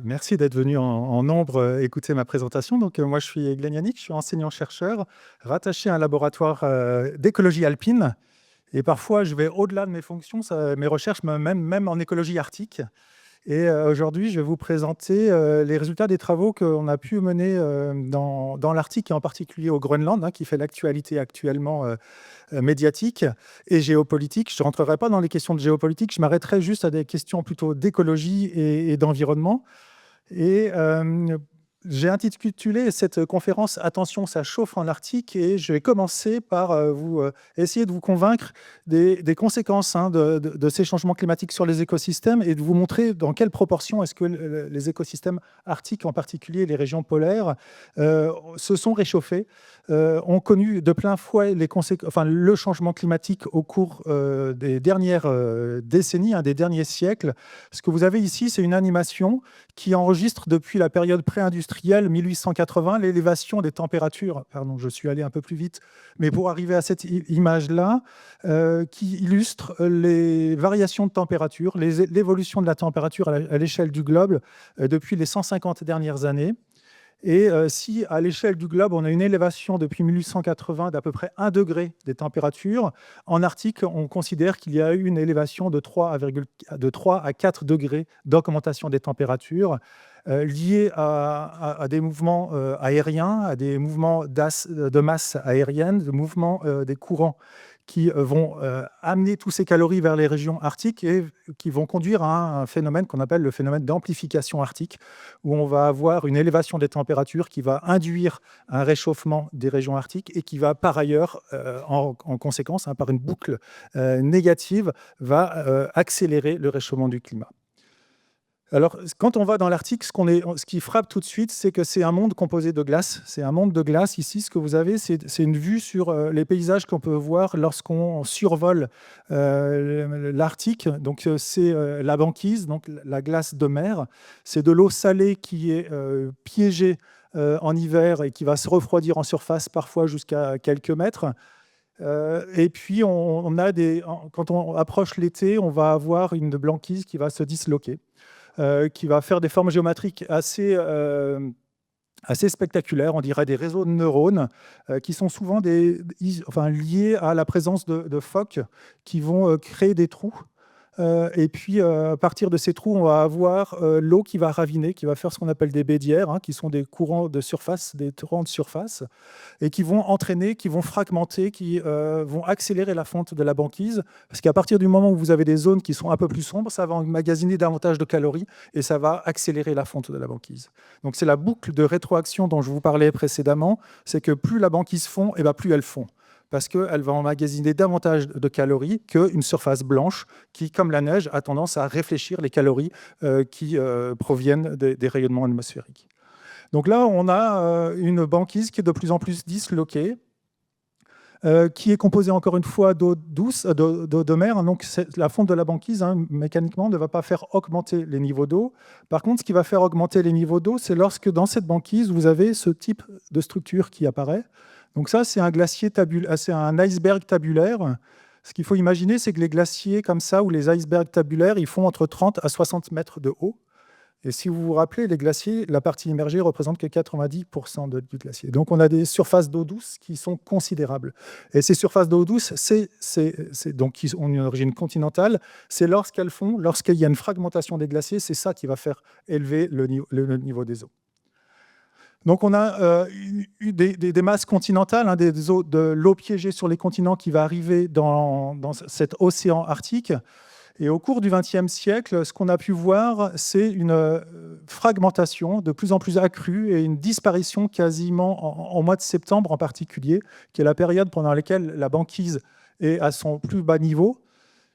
Merci d'être venu en nombre écouter ma présentation. Donc, moi, je suis Glenn Yannick, je suis enseignant-chercheur rattaché à un laboratoire d'écologie alpine. Et parfois, je vais au-delà de mes fonctions, mes recherches, même en écologie arctique. Et aujourd'hui, je vais vous présenter les résultats des travaux qu'on a pu mener dans l'Arctique et en particulier au Groenland, qui fait l'actualité actuellement médiatique et géopolitique. Je ne rentrerai pas dans les questions de géopolitique, je m'arrêterai juste à des questions plutôt d'écologie et d'environnement. Et j'ai intitulé cette conférence « Attention, ça chauffe en Arctique » et je vais commencer par essayer de vous convaincre des conséquences de ces changements climatiques sur les écosystèmes et de vous montrer dans quelle proportion est-ce que les écosystèmes arctiques, en particulier les régions polaires, se sont réchauffés, ont connu de plein fouet le changement climatique au cours des dernières décennies, des derniers siècles. Ce que vous avez ici, c'est une animation qui enregistre depuis la période pré-industrielle 1880 l'élévation des températures. Pardon, je suis allé un peu plus vite, mais pour arriver à cette image-là, qui illustre les variations de température, l'évolution de la température à l'échelle du globe depuis les 150 dernières années. Et si à l'échelle du globe, on a une élévation depuis 1880 d'à peu près 1 degré des températures, en Arctique, on considère qu'il y a eu une élévation de 3 à 4 degrés d'augmentation des températures liées à des mouvements aériens, à des mouvements de masse aérienne, de mouvements des courants qui vont amener tous ces calories vers les régions arctiques et qui vont conduire à un phénomène qu'on appelle le phénomène d'amplification arctique, où on va avoir une élévation des températures qui va induire un réchauffement des régions arctiques et qui va par ailleurs, en conséquence, par une boucle négative, va accélérer le réchauffement du climat. Alors, quand on va dans l'Arctique, ce qui frappe tout de suite, c'est que c'est un monde composé de glace. C'est un monde de glace. Ici, ce que vous avez, c'est une vue sur les paysages qu'on peut voir lorsqu'on survole l'Arctique. Donc, c'est la banquise, donc la glace de mer. C'est de l'eau salée qui est piégée en hiver et qui va se refroidir en surface, parfois jusqu'à quelques mètres. Et puis, quand on approche l'été, on va avoir une banquise qui va se disloquer. Qui va faire des formes géométriques assez spectaculaires, on dirait des réseaux de neurones, qui sont souvent liés à la présence de phoques qui vont créer des trous. Et puis, à partir de ces trous, on va avoir l'eau qui va raviner, qui va faire ce qu'on appelle des bédières, qui sont des courants de surface, des torrents de surface, et qui vont entraîner, qui vont fragmenter, qui vont accélérer la fonte de la banquise. Parce qu'à partir du moment où vous avez des zones qui sont un peu plus sombres, ça va emmagasiner davantage de calories et ça va accélérer la fonte de la banquise. Donc, c'est la boucle de rétroaction dont je vous parlais précédemment. C'est que plus la banquise fond, et plus elle fond, parce qu'elle va emmagasiner davantage de calories qu'une surface blanche qui, comme la neige, a tendance à réfléchir les calories qui proviennent des rayonnements atmosphériques. Donc là, on a une banquise qui est de plus en plus disloquée, qui est composée encore une fois d'eau douce, d'eau de mer. Donc la fonte de la banquise, mécaniquement, ne va pas faire augmenter les niveaux d'eau. Par contre, ce qui va faire augmenter les niveaux d'eau, c'est lorsque dans cette banquise, vous avez ce type de structure qui apparaît. Donc ça, c'est un glacier c'est un iceberg tabulaire. Ce qu'il faut imaginer, c'est que les glaciers comme ça, ou les icebergs tabulaires, ils font entre 30 à 60 mètres de haut. Et si vous vous rappelez, les glaciers, la partie immergée représente que 90% du glacier. Donc on a des surfaces d'eau douce qui sont considérables. Et ces surfaces d'eau douce, qui ont une origine continentale, c'est lorsqu'il y a une fragmentation des glaciers, c'est ça qui va faire élever le niveau des eaux. Donc, on a eu des masses continentales, de l'eau piégée sur les continents qui va arriver dans cet océan arctique. Et au cours du XXe siècle, ce qu'on a pu voir, c'est une fragmentation de plus en plus accrue et une disparition quasiment en mois de septembre en particulier, qui est la période pendant laquelle la banquise est à son plus bas niveau.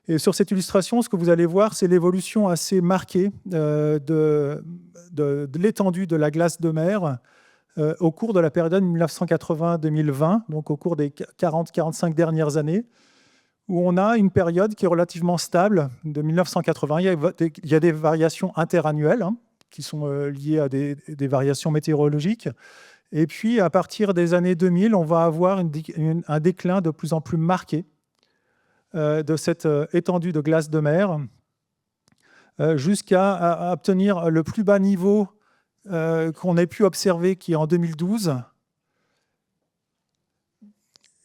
Et sur cette illustration, ce que vous allez voir, c'est l'évolution assez marquée de l'étendue de la glace de mer au cours de la période 1980-2020, donc au cours des 40-45 dernières années, où on a une période qui est relativement stable. De 1980, il y a des variations interannuelles qui sont liées à des variations météorologiques. Et puis, à partir des années 2000, on va avoir un déclin de plus en plus marqué de cette étendue de glace de mer, jusqu'à obtenir le plus bas niveau qu'on ait pu observer, qui est en 2012.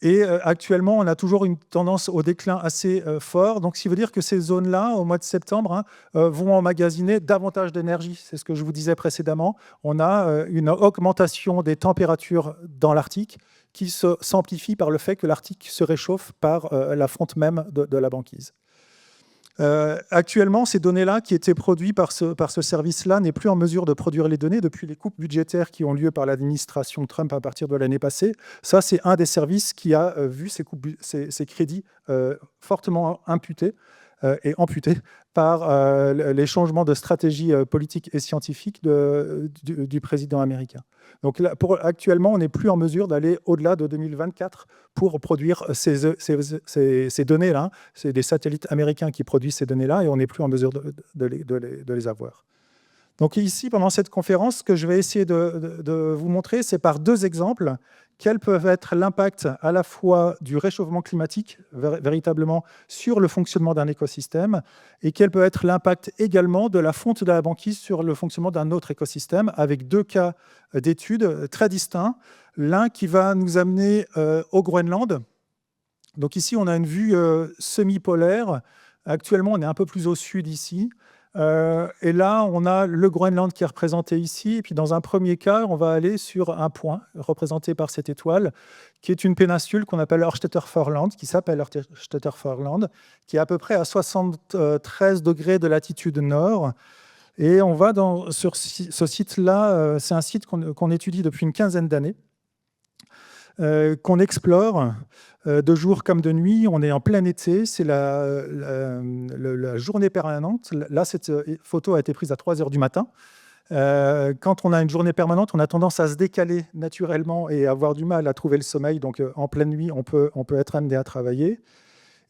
Et actuellement, on a toujours une tendance au déclin assez fort. Donc, ce qui veut dire que ces zones-là, au mois de septembre, vont emmagasiner davantage d'énergie. C'est ce que je vous disais précédemment. On a une augmentation des températures dans l'Arctique qui s'amplifie par le fait que l'Arctique se réchauffe par la fonte même de la banquise. Actuellement, ces données-là qui étaient produites par ce service-là n'est plus en mesure de produire les données depuis les coupes budgétaires qui ont lieu par l'administration Trump à partir de l'année passée. Ça, c'est un des services qui a vu ces crédits fortement imputés et amputés par les changements de stratégie politique et scientifique du président américain. Donc là, actuellement, on n'est plus en mesure d'aller au-delà de 2024 pour produire ces données-là. C'est des satellites américains qui produisent ces données-là et on n'est plus en mesure de les avoir. Donc ici, pendant cette conférence, ce que je vais essayer de vous montrer, c'est par deux exemples quels peuvent être l'impact à la fois du réchauffement climatique, véritablement, sur le fonctionnement d'un écosystème, et quel peut être l'impact également de la fonte de la banquise sur le fonctionnement d'un autre écosystème, avec deux cas d'études très distincts. L'un qui va nous amener au Groenland. Donc ici, on a une vue semi-polaire. Actuellement, on est un peu plus au sud ici. Et là, on a le Groenland qui est représenté ici. Et puis, dans un premier cas, on va aller sur un point représenté par cette étoile, qui est une péninsule qu'on appelle Ørsted Førland, qui s'appelle Ørsted Førland, qui est à peu près à 73 degrés de latitude nord. Et on va sur ce site-là, c'est un site qu'on étudie depuis une quinzaine d'années, qu'on explore de jour comme de nuit. On est en plein été, c'est la journée permanente. Là, cette photo a été prise à 3 heures du matin. Quand on a une journée permanente, on a tendance à se décaler naturellement et avoir du mal à trouver le sommeil. Donc, en pleine nuit, on peut être amené à travailler.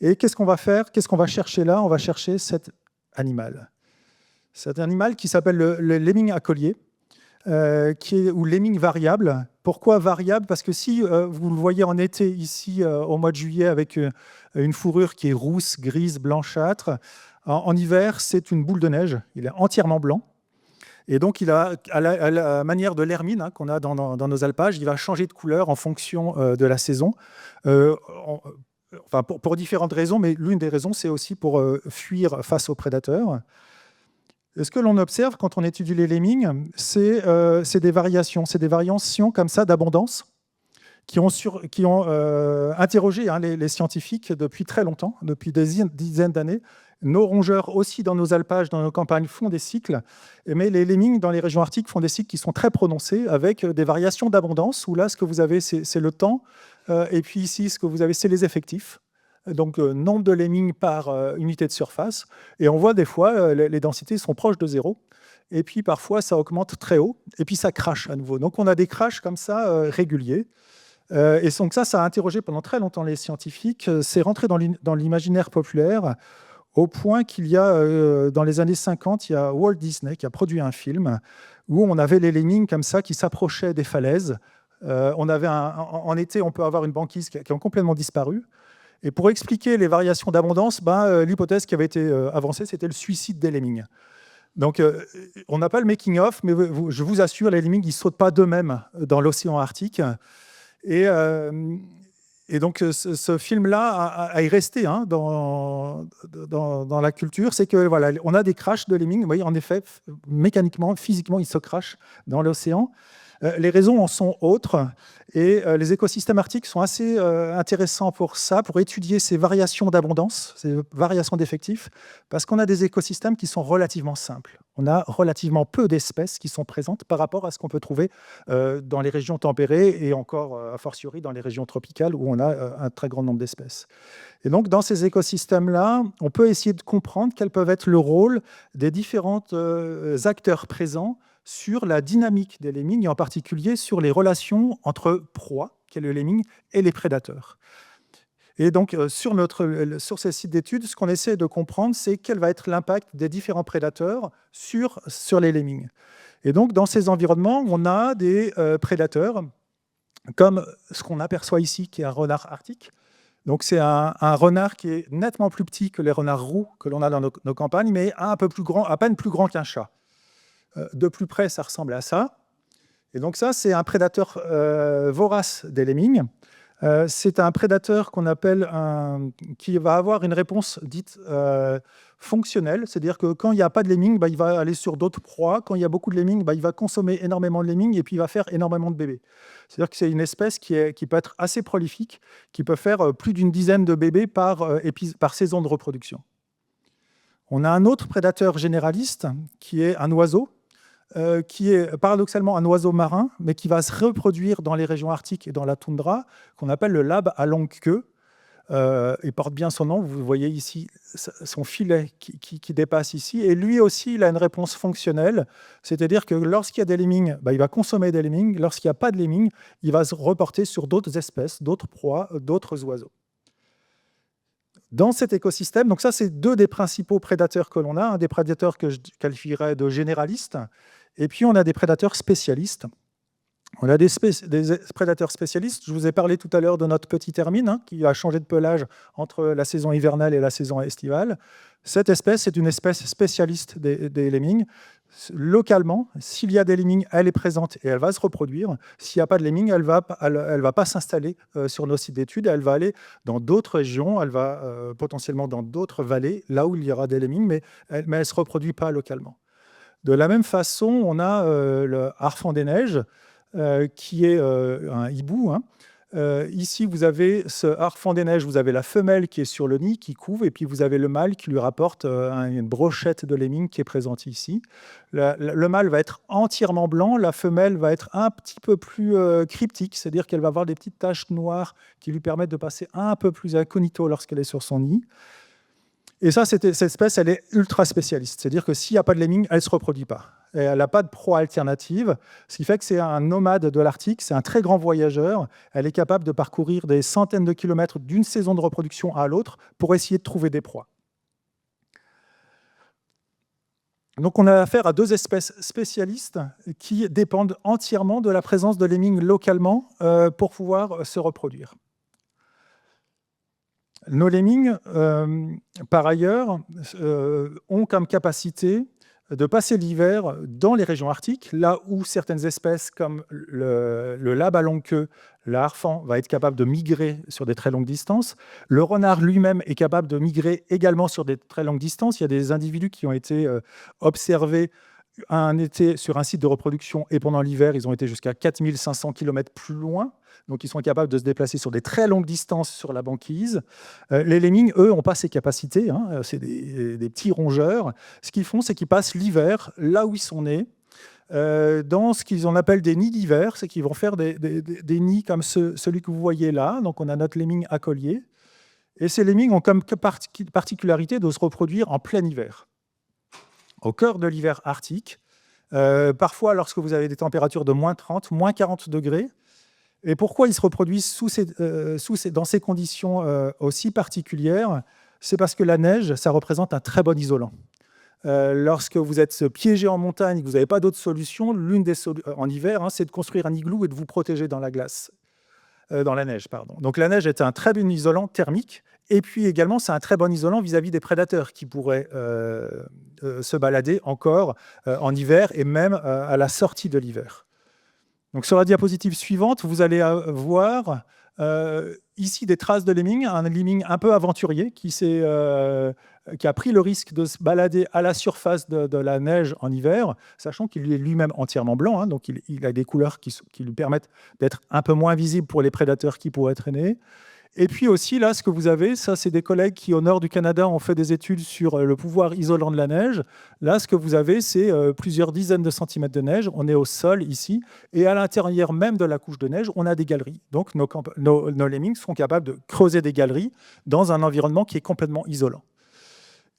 Et qu'est-ce qu'on va faire? Qu'est-ce qu'on va chercher là? On va chercher cet animal. Cet animal qui s'appelle le lemming à collier. Ou lemming variable. Pourquoi variable? Parce que si vous le voyez en été, ici, au mois de juillet, avec une fourrure qui est rousse, grise, blanchâtre, en hiver, c'est une boule de neige. Il est entièrement blanc. Et donc, il a, à la manière de l'hermine qu'on a dans nos alpages, il va changer de couleur en fonction de la saison. Enfin, pour différentes raisons, mais l'une des raisons, c'est aussi pour fuir face aux prédateurs. Et ce que l'on observe quand on étudie les lemmings, c'est des variations. C'est des variations comme ça d'abondance qui ont interrogé les scientifiques depuis très longtemps, depuis des dizaines d'années. Nos rongeurs aussi dans nos alpages, dans nos campagnes, font des cycles, mais les lemmings dans les régions arctiques font des cycles qui sont très prononcés avec des variations d'abondance, où là, ce que vous avez, c'est le temps, et puis ici, ce que vous avez, c'est les effectifs. Donc, nombre de lemmings par unité de surface. Et on voit des fois, les densités sont proches de zéro. Et puis, parfois, ça augmente très haut. Et puis, ça crache à nouveau. Donc, on a des crashs comme ça réguliers. Et donc, ça a interrogé pendant très longtemps les scientifiques. C'est rentré dans l'imaginaire populaire au point qu'il y a, dans les années 50, il y a Walt Disney qui a produit un film où on avait les lemmings comme ça qui s'approchaient des falaises. En été, on peut avoir une banquise qui a complètement disparu. Et pour expliquer les variations d'abondance, l'hypothèse qui avait été avancée, c'était le suicide des lemmings. Donc, on n'a pas le making-of, mais je vous assure, les lemmings, ils ne sautent pas d'eux-mêmes dans l'océan Arctique. Et donc, ce film-là est resté dans la culture. C'est que voilà, on a des crashs de lemmings. Vous voyez, en effet, mécaniquement, physiquement, ils se crashent dans l'océan. Les raisons en sont autres, et les écosystèmes arctiques sont assez intéressants pour ça, pour étudier ces variations d'abondance, ces variations d'effectifs, parce qu'on a des écosystèmes qui sont relativement simples. On a relativement peu d'espèces qui sont présentes par rapport à ce qu'on peut trouver dans les régions tempérées, et encore a fortiori dans les régions tropicales où on a un très grand nombre d'espèces. Et donc, dans ces écosystèmes-là, on peut essayer de comprendre quel peut être le rôle des différents acteurs présents sur la dynamique des lemmings, et en particulier sur les relations entre proies, qu'est le lemming, et les prédateurs. Et donc, sur ces sites d'études, ce qu'on essaie de comprendre, c'est quel va être l'impact des différents prédateurs sur les lemmings. Et donc, dans ces environnements, on a des prédateurs, comme ce qu'on aperçoit ici, qui est un renard arctique. Donc c'est un renard qui est nettement plus petit que les renards roux que l'on a dans nos campagnes, mais un peu plus grand, à peine plus grand qu'un chat. De plus près, ça ressemble à ça. Et donc ça, c'est un prédateur vorace des lemmings. C'est un prédateur qu'on appelle qui va avoir une réponse dite fonctionnelle, c'est-à-dire que quand il n'y a pas de lemming, il va aller sur d'autres proies. Quand il y a beaucoup de lemming, il va consommer énormément de lemming et puis il va faire énormément de bébés. C'est-à-dire que c'est une espèce qui peut être assez prolifique, qui peut faire plus d'une dizaine de bébés par saison de reproduction. On a un autre prédateur généraliste qui est un oiseau, qui est paradoxalement un oiseau marin, mais qui va se reproduire dans les régions arctiques et dans la toundra, qu'on appelle le labe à longue queue. Il porte bien son nom, vous voyez ici son filet qui dépasse ici, et lui aussi, il a une réponse fonctionnelle, c'est-à-dire que lorsqu'il y a des lemmings, il va consommer des lemmings, lorsqu'il n'y a pas de lemmings, il va se reporter sur d'autres espèces, d'autres proies, d'autres oiseaux. Dans cet écosystème, donc ça, c'est deux des principaux prédateurs que l'on a, des prédateurs que je qualifierais de généralistes, et puis on a des prédateurs spécialistes. On a des prédateurs spécialistes. Je vous ai parlé tout à l'heure de notre petite hermine, qui a changé de pelage entre la saison hivernale et la saison estivale. Cette espèce est une espèce spécialiste des lemmings. Localement, s'il y a des lemmings, elle est présente et elle va se reproduire. S'il n'y a pas de lemmings, elle va pas s'installer sur nos sites d'études. Elle va aller dans d'autres régions, elle va potentiellement dans d'autres vallées, là où il y aura des lemmings, mais elle ne se reproduit pas localement. De la même façon, on a le harfang des neiges, qui est un hibou. Ici, vous avez ce harfang des neiges, vous avez la femelle qui est sur le nid, qui couve, et puis vous avez le mâle qui lui rapporte une brochette de lemming qui est présente ici. Le mâle va être entièrement blanc, la femelle va être un petit peu plus cryptique, c'est-à-dire qu'elle va avoir des petites taches noires qui lui permettent de passer un peu plus incognito lorsqu'elle est sur son nid. Et ça, cette espèce, elle est ultra spécialiste. C'est-à-dire que s'il n'y a pas de lemming, elle ne se reproduit pas. Et elle n'a pas de proie alternative, ce qui fait que c'est un nomade de l'Arctique, c'est un très grand voyageur. Elle est capable de parcourir des centaines de kilomètres d'une saison de reproduction à l'autre pour essayer de trouver des proies. Donc on a affaire à deux espèces spécialistes qui dépendent entièrement de la présence de lemming localement pour pouvoir se reproduire. Nos lemmings, par ailleurs, ont comme capacité de passer l'hiver dans les régions arctiques, là où certaines espèces comme le labe à longue queue, le harfang, va être capable de migrer sur des très longues distances. Le renard lui-même est capable de migrer également sur des très longues distances. Il y a des individus qui ont été observés un été sur un site de reproduction et pendant l'hiver, ils ont été jusqu'à 4500 km plus loin. Donc, ils sont capables de se déplacer sur des très longues distances sur la banquise. Les lemmings, eux, n'ont pas ces capacités. C'est des petits rongeurs. Ce qu'ils font, c'est qu'ils passent l'hiver là où ils sont nés, dans ce qu'ils appellent des nids d'hiver. C'est qu'ils vont faire des nids comme celui que vous voyez là. Donc, on a notre lemming à collier. Et ces lemmings ont comme particularité de se reproduire en plein hiver, au cœur de l'hiver arctique, parfois lorsque vous avez des températures de moins 30, moins 40 degrés. Et pourquoi ils se reproduisent dans ces conditions aussi particulières? C'est parce que la neige, ça représente un très bon isolant. Lorsque vous êtes piégé en montagne et que vous n'avez pas d'autre solution, en hiver, c'est de construire un igloo et de vous protéger dans la glace. Dans la neige, pardon. Donc la neige est un très bon isolant thermique, et puis également c'est un très bon isolant vis-à-vis des prédateurs qui pourraient se balader encore en hiver et même à la sortie de l'hiver. Donc sur la diapositive suivante, vous allez voir ici des traces de lemming, un lemming un peu aventurier qui a pris le risque de se balader à la surface de la neige en hiver, sachant qu'il est lui-même entièrement blanc, donc il a des couleurs qui lui permettent d'être un peu moins visible pour les prédateurs qui pourraient traîner. Et puis aussi, là, ce que vous avez, ça, c'est des collègues qui, au nord du Canada, ont fait des études sur le pouvoir isolant de la neige. Là, ce que vous avez, c'est plusieurs dizaines de centimètres de neige. On est au sol, ici. Et à l'intérieur même de la couche de neige, on a des galeries. Donc, nos lemmings sont capables de creuser des galeries dans un environnement qui est complètement isolant.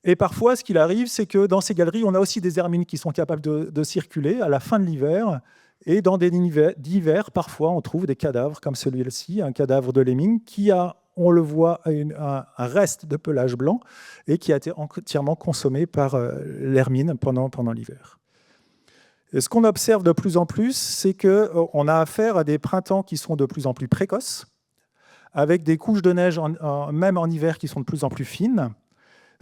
Et parfois, ce qu'il arrive, c'est que dans ces galeries, on a aussi des hermines qui sont capables de circuler à la fin de l'hiver. Et dans des nids d'hiver, parfois, on trouve des cadavres comme celui-ci, un cadavre de lemming qui a, on le voit, un reste de pelage blanc et qui a été entièrement consommé par l'hermine pendant l'hiver. Et ce qu'on observe de plus en plus, c'est qu'on a affaire à des printemps qui sont de plus en plus précoces, avec des couches de neige, même en hiver, qui sont de plus en plus fines.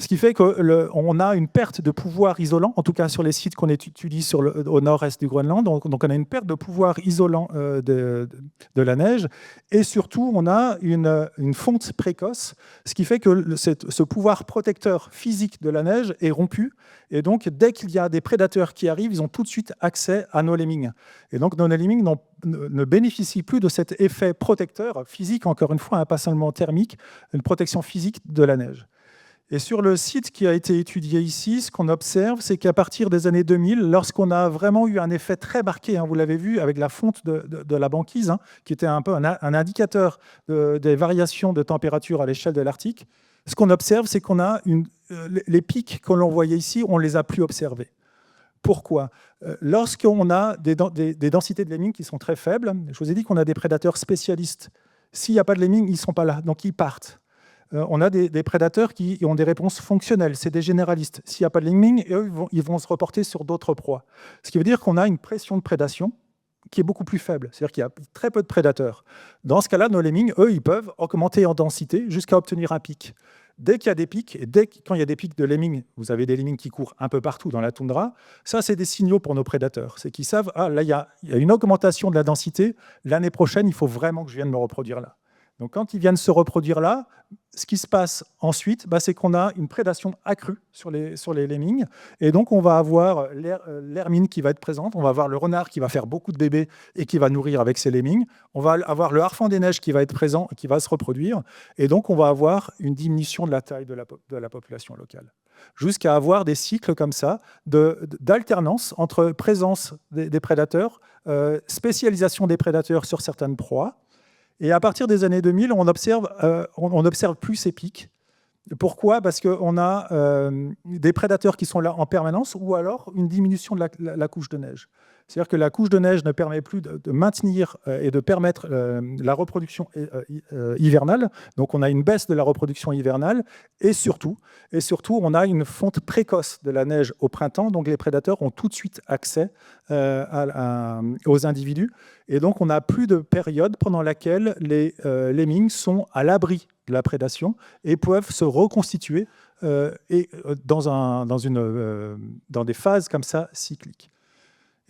Ce qui fait qu'on a une perte de pouvoir isolant, en tout cas sur les sites qu'on étudie au nord-est du Groenland. Donc, on a une perte de pouvoir isolant de la neige. Et surtout, on a une fonte précoce, ce qui fait que ce pouvoir protecteur physique de la neige est rompu. Et donc, dès qu'il y a des prédateurs qui arrivent, ils ont tout de suite accès à nos lemmings. Et donc, nos lemmings ne bénéficient plus de cet effet protecteur physique, encore une fois, hein, pas seulement thermique, une protection physique de la neige. Et sur le site qui a été étudié ici, ce qu'on observe, c'est qu'à partir des années 2000, lorsqu'on a vraiment eu un effet très marqué, hein, vous l'avez vu avec la fonte de la banquise, hein, qui était un peu un indicateur des variations de température à l'échelle de l'Arctique, ce qu'on observe, c'est qu'on a les pics que l'on voyait ici, on ne les a plus observés. Pourquoi ? Lorsqu'on a des densités de lemmings qui sont très faibles, je vous ai dit qu'on a des prédateurs spécialistes. S'il n'y a pas de lemmings, ils ne sont pas là, donc ils partent. On a des prédateurs qui ont des réponses fonctionnelles, c'est des généralistes. S'il n'y a pas de lemming, eux, ils vont se reporter sur d'autres proies. Ce qui veut dire qu'on a une pression de prédation qui est beaucoup plus faible, c'est-à-dire qu'il y a très peu de prédateurs. Dans ce cas-là, nos lemmings, eux, ils peuvent augmenter en densité jusqu'à obtenir un pic. Dès qu'il y a des pics, et quand il y a des pics de lemmings, vous avez des lemmings qui courent un peu partout dans la toundra, ça, c'est des signaux pour nos prédateurs. C'est qu'ils savent, ah, là, il y a une augmentation de la densité, l'année prochaine, il faut vraiment que je vienne me reproduire là. Donc, quand ils viennent se reproduire là, ce qui se passe ensuite, c'est qu'on a une prédation accrue sur les lemmings. Et donc, on va avoir l'hermine qui va être présente, on va avoir le renard qui va faire beaucoup de bébés et qui va nourrir avec ses lemmings. On va avoir le harfang des neiges qui va être présent, qui va se reproduire. Et donc, on va avoir une diminution de la taille de la population locale. Jusqu'à avoir des cycles comme ça d'alternance entre présence des prédateurs, spécialisation des prédateurs sur certaines proies. Et à partir des années 2000, on observe plus ces pics. Pourquoi ? Parce qu'on a des prédateurs qui sont là en permanence ou alors une diminution de la couche de neige. C'est-à-dire que la couche de neige ne permet plus de maintenir et de permettre la reproduction hivernale. Donc, on a une baisse de la reproduction hivernale et surtout, on a une fonte précoce de la neige au printemps. Donc, les prédateurs ont tout de suite accès aux individus. Et donc, on n'a plus de période pendant laquelle les lemmings sont à l'abri de la prédation et peuvent se reconstituer dans des phases comme ça cycliques.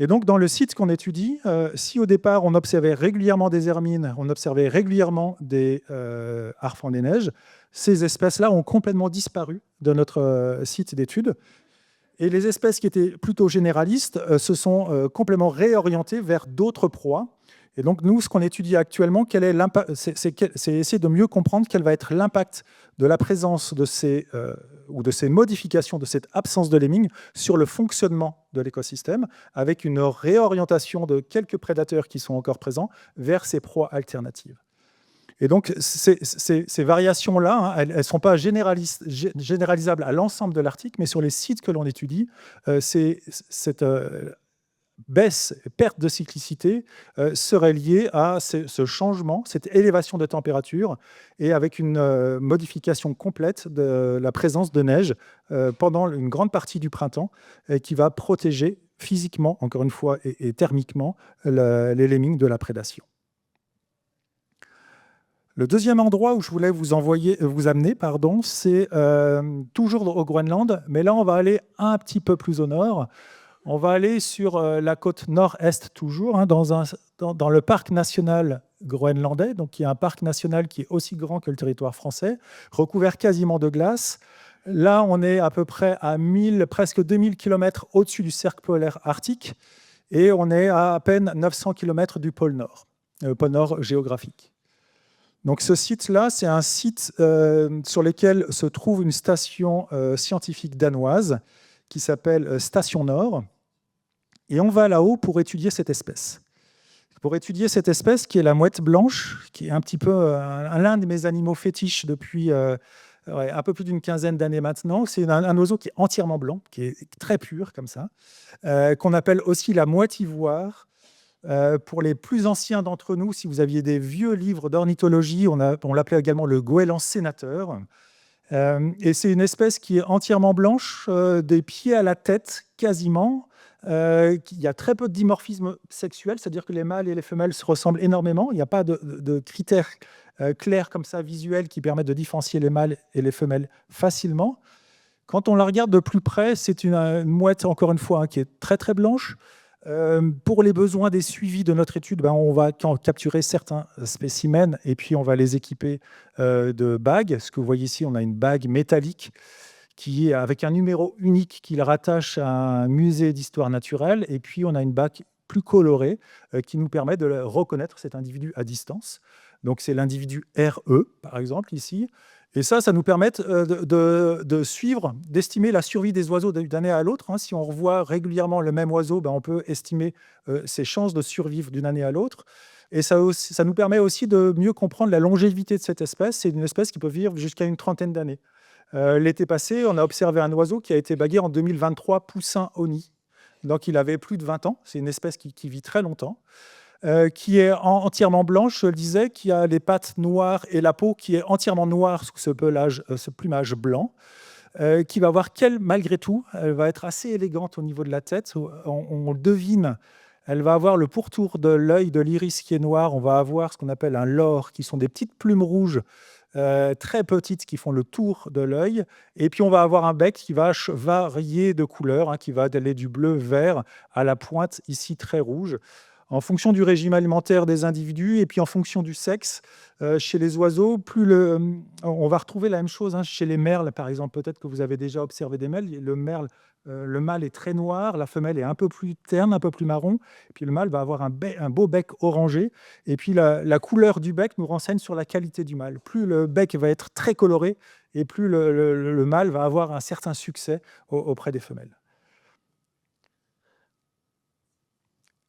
Et donc, dans le site qu'on étudie, si au départ, on observait régulièrement des hermines, on observait régulièrement des harfang des neiges, ces espèces-là ont complètement disparu de notre site d'étude. Et les espèces qui étaient plutôt généralistes se sont complètement réorientées vers d'autres proies. Et donc, nous, ce qu'on étudie actuellement, c'est essayer de mieux comprendre quel va être l'impact de la présence de ces modifications, de cette absence de lemmings sur le fonctionnement de l'écosystème, avec une réorientation de quelques prédateurs qui sont encore présents vers ces proies alternatives. Et donc, ces variations-là, hein, elles ne sont pas généralisables à l'ensemble de l'Arctique, mais sur les sites que l'on étudie, cette perte de cyclicité serait liée à ce changement, cette élévation de température et avec une modification complète de la présence de neige pendant une grande partie du printemps qui va protéger physiquement, encore une fois, et thermiquement, les lemmings de la prédation. Le deuxième endroit où je voulais vous amener, c'est toujours au Groenland, mais là, on va aller un petit peu plus au nord. On va aller sur la côte nord-est toujours, hein, dans le parc national groenlandais, donc qui est un parc national qui est aussi grand que le territoire français, recouvert quasiment de glace. Là, on est à peu près à presque 2000 km au-dessus du cercle polaire arctique et on est à peine 900 km du pôle nord géographique. Donc ce site-là, c'est un site sur lequel se trouve une station scientifique danoise qui s'appelle Station Nord. Et on va là-haut pour étudier cette espèce. Pour étudier cette espèce qui est la mouette blanche, qui est un petit peu l'un de mes animaux fétiches depuis un peu plus d'une quinzaine d'années maintenant. C'est un oiseau qui est entièrement blanc, qui est très pur comme ça, qu'on appelle aussi la mouette ivoire. Pour les plus anciens d'entre nous, si vous aviez des vieux livres d'ornithologie, on l'appelait également le goéland sénateur. Et c'est une espèce qui est entièrement blanche, des pieds à la tête quasiment. Il y a très peu de dimorphisme sexuel, c'est-à-dire que les mâles et les femelles se ressemblent énormément. Il n'y a pas de critères claires comme ça, visuelles, qui permettent de différencier les mâles et les femelles facilement. Quand on la regarde de plus près, c'est une mouette, encore une fois, hein, qui est très très blanche. Pour les besoins des suivis de notre étude, on va capturer certains spécimens et puis on va les équiper de bagues. Ce que vous voyez ici, on a une bague métallique qui est avec un numéro unique qui le rattache à un musée d'histoire naturelle. Et puis on a une bague plus colorée qui nous permet de reconnaître cet individu à distance. Donc c'est l'individu RE, par exemple, ici. Et ça nous permet de suivre, d'estimer la survie des oiseaux d'une année à l'autre. Si on revoit régulièrement le même oiseau, on peut estimer ses chances de survivre d'une année à l'autre. Et ça nous permet aussi de mieux comprendre la longévité de cette espèce. C'est une espèce qui peut vivre jusqu'à une trentaine d'années. L'été passé, on a observé un oiseau qui a été bagué en 2023, poussin au nid. Donc il avait plus de 20 ans. C'est une espèce qui vit très longtemps. Qui est entièrement blanche, je le disais, qui a les pattes noires et la peau qui est entièrement noire sous ce plumage blanc, qui va avoir malgré tout, elle va être assez élégante au niveau de la tête. On devine, elle va avoir le pourtour de l'œil, de l'iris qui est noir. On va avoir ce qu'on appelle un lore, qui sont des petites plumes rouges très petites qui font le tour de l'œil. Et puis on va avoir un bec qui va varier de couleur, qui va aller du bleu-vert à la pointe ici très rouge, en fonction du régime alimentaire des individus et puis en fonction du sexe. Chez les oiseaux, on va retrouver la même chose chez les merles, par exemple. Peut-être que vous avez déjà observé des merles. Le mâle est très noir, la femelle est un peu plus terne, un peu plus marron, et puis le mâle va avoir un beau bec orangé. Et puis la couleur du bec nous renseigne sur la qualité du mâle. Plus le bec va être très coloré, et plus le mâle va avoir un certain succès auprès des femelles.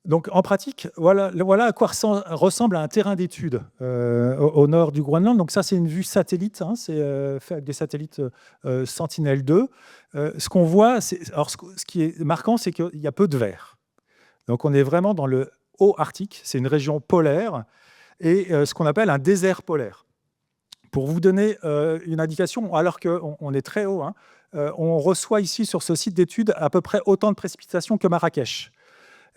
Donc, en pratique, voilà à quoi ressemble un terrain d'étude au nord du Groenland. Donc ça, c'est une vue satellite, c'est fait avec des satellites Sentinel-2. Ce qu'on voit, ce qui est marquant, c'est qu'il y a peu de vert. Donc on est vraiment dans le haut Arctique, c'est une région polaire, et ce qu'on appelle un désert polaire. Pour vous donner une indication, alors qu'on est très haut, on reçoit ici sur ce site d'étude à peu près autant de précipitations que Marrakech.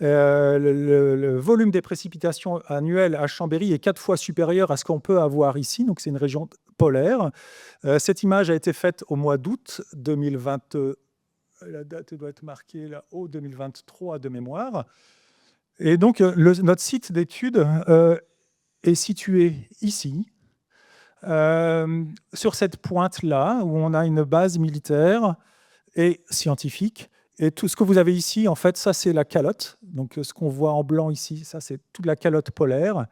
Le volume des précipitations annuelles à Chambéry est 4 fois supérieur à ce qu'on peut avoir ici. Donc, c'est une région polaire. Cette image a été faite au mois d'août 2020. La date doit être marquée là-haut, 2023 de mémoire. Et donc, notre site d'étude est situé ici, sur cette pointe-là, où on a une base militaire et scientifique. Et tout ce que vous avez ici, en fait, ça, c'est la calotte. Donc, ce qu'on voit en blanc ici, ça, c'est toute la calotte polaire,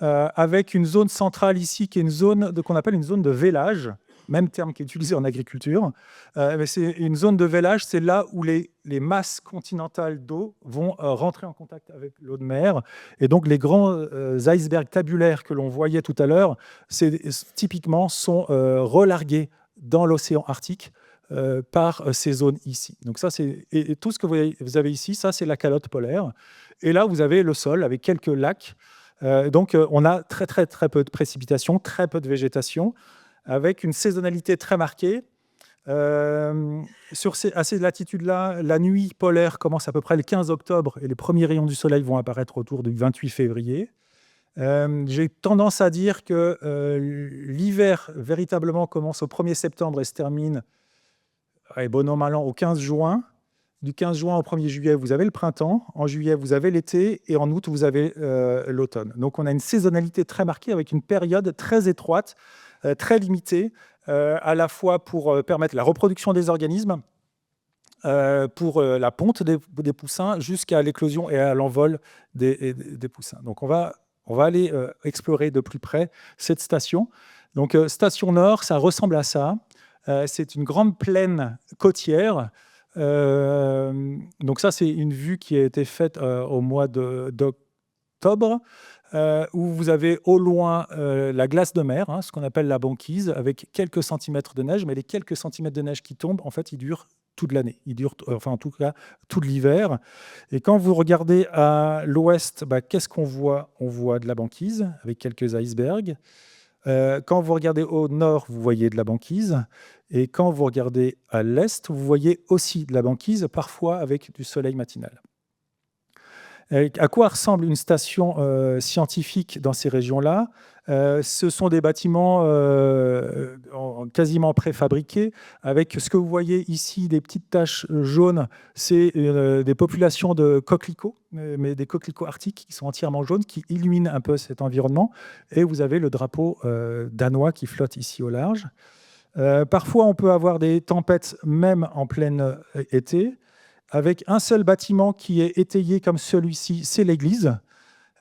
avec une zone centrale ici, qui est une zone qu'on appelle une zone de vélage, même terme qui est utilisé en agriculture. Mais c'est une zone de vélage, c'est là où les masses continentales d'eau vont rentrer en contact avec l'eau de mer. Et donc, les grands icebergs tabulaires que l'on voyait tout à l'heure, typiquement, sont relargués dans l'océan Arctique par ces zones ici. Donc ça, et tout ce que vous avez ici, ça, c'est la calotte polaire. Et là, vous avez le sol avec quelques lacs. Donc, on a très, très, très peu de précipitations, très peu de végétation, avec une saisonnalité très marquée. À ces latitudes-là, la nuit polaire commence à peu près le 15 octobre et les premiers rayons du soleil vont apparaître autour du 28 février. J'ai tendance à dire que l'hiver, véritablement, commence au 1er septembre et se termine bon an, mal an, au 15 juin. Du 15 juin au 1er juillet, vous avez le printemps. En juillet, vous avez l'été. Et en août, vous avez l'automne. Donc, on a une saisonnalité très marquée avec une période très étroite, très limitée, à la fois pour permettre la reproduction des organismes, pour la ponte des poussins, jusqu'à l'éclosion et à l'envol des poussins. Donc, on va aller explorer de plus près cette station. Donc, station Nord, ça ressemble à ça. C'est une grande plaine côtière. Donc ça, c'est une vue qui a été faite au mois d'octobre, où vous avez au loin la glace de mer, ce qu'on appelle la banquise, avec quelques centimètres de neige. Mais les quelques centimètres de neige qui tombent, en fait, ils durent toute l'année. Ils durent, enfin, en tout cas, tout l'hiver. Et quand vous regardez à l'ouest, qu'est-ce qu'on voit ? On voit de la banquise, avec quelques icebergs. Quand vous regardez au nord, vous voyez de la banquise. Et quand vous regardez à l'est, vous voyez aussi de la banquise, parfois avec du soleil matinal. À quoi ressemble une station scientifique dans ces régions-là? Ce sont des bâtiments quasiment préfabriqués, avec ce que vous voyez ici, des petites taches jaunes, c'est des populations de coquelicots, mais des coquelicots arctiques qui sont entièrement jaunes, qui illuminent un peu cet environnement. Et vous avez le drapeau danois qui flotte ici au large. Parfois, on peut avoir des tempêtes même en plein été, avec un seul bâtiment qui est étayé comme celui-ci, c'est l'église.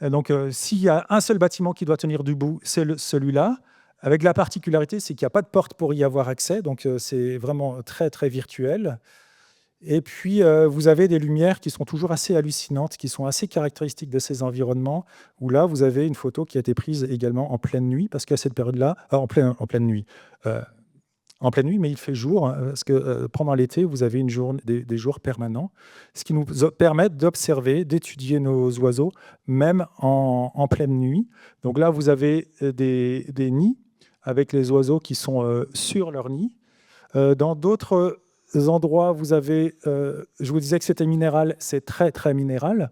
Donc, s'il y a un seul bâtiment qui doit tenir debout, c'est celui-là, avec la particularité, c'est qu'il n'y a pas de porte pour y avoir accès, donc c'est vraiment très, très virtuel. Et puis, vous avez des lumières qui sont toujours assez hallucinantes, qui sont assez caractéristiques de ces environnements, où là, vous avez une photo qui a été prise également en pleine nuit, parce qu'à cette période-là, en pleine nuit, en pleine nuit, mais il fait jour, hein, parce que pendant l'été, vous avez des jours permanents, ce qui nous permet d'observer, d'étudier nos oiseaux, même en pleine nuit. Donc là, vous avez des nids avec les oiseaux qui sont sur leur nid. Dans d'autres endroits, vous avez, je vous disais que c'était minéral, c'est très, très minéral,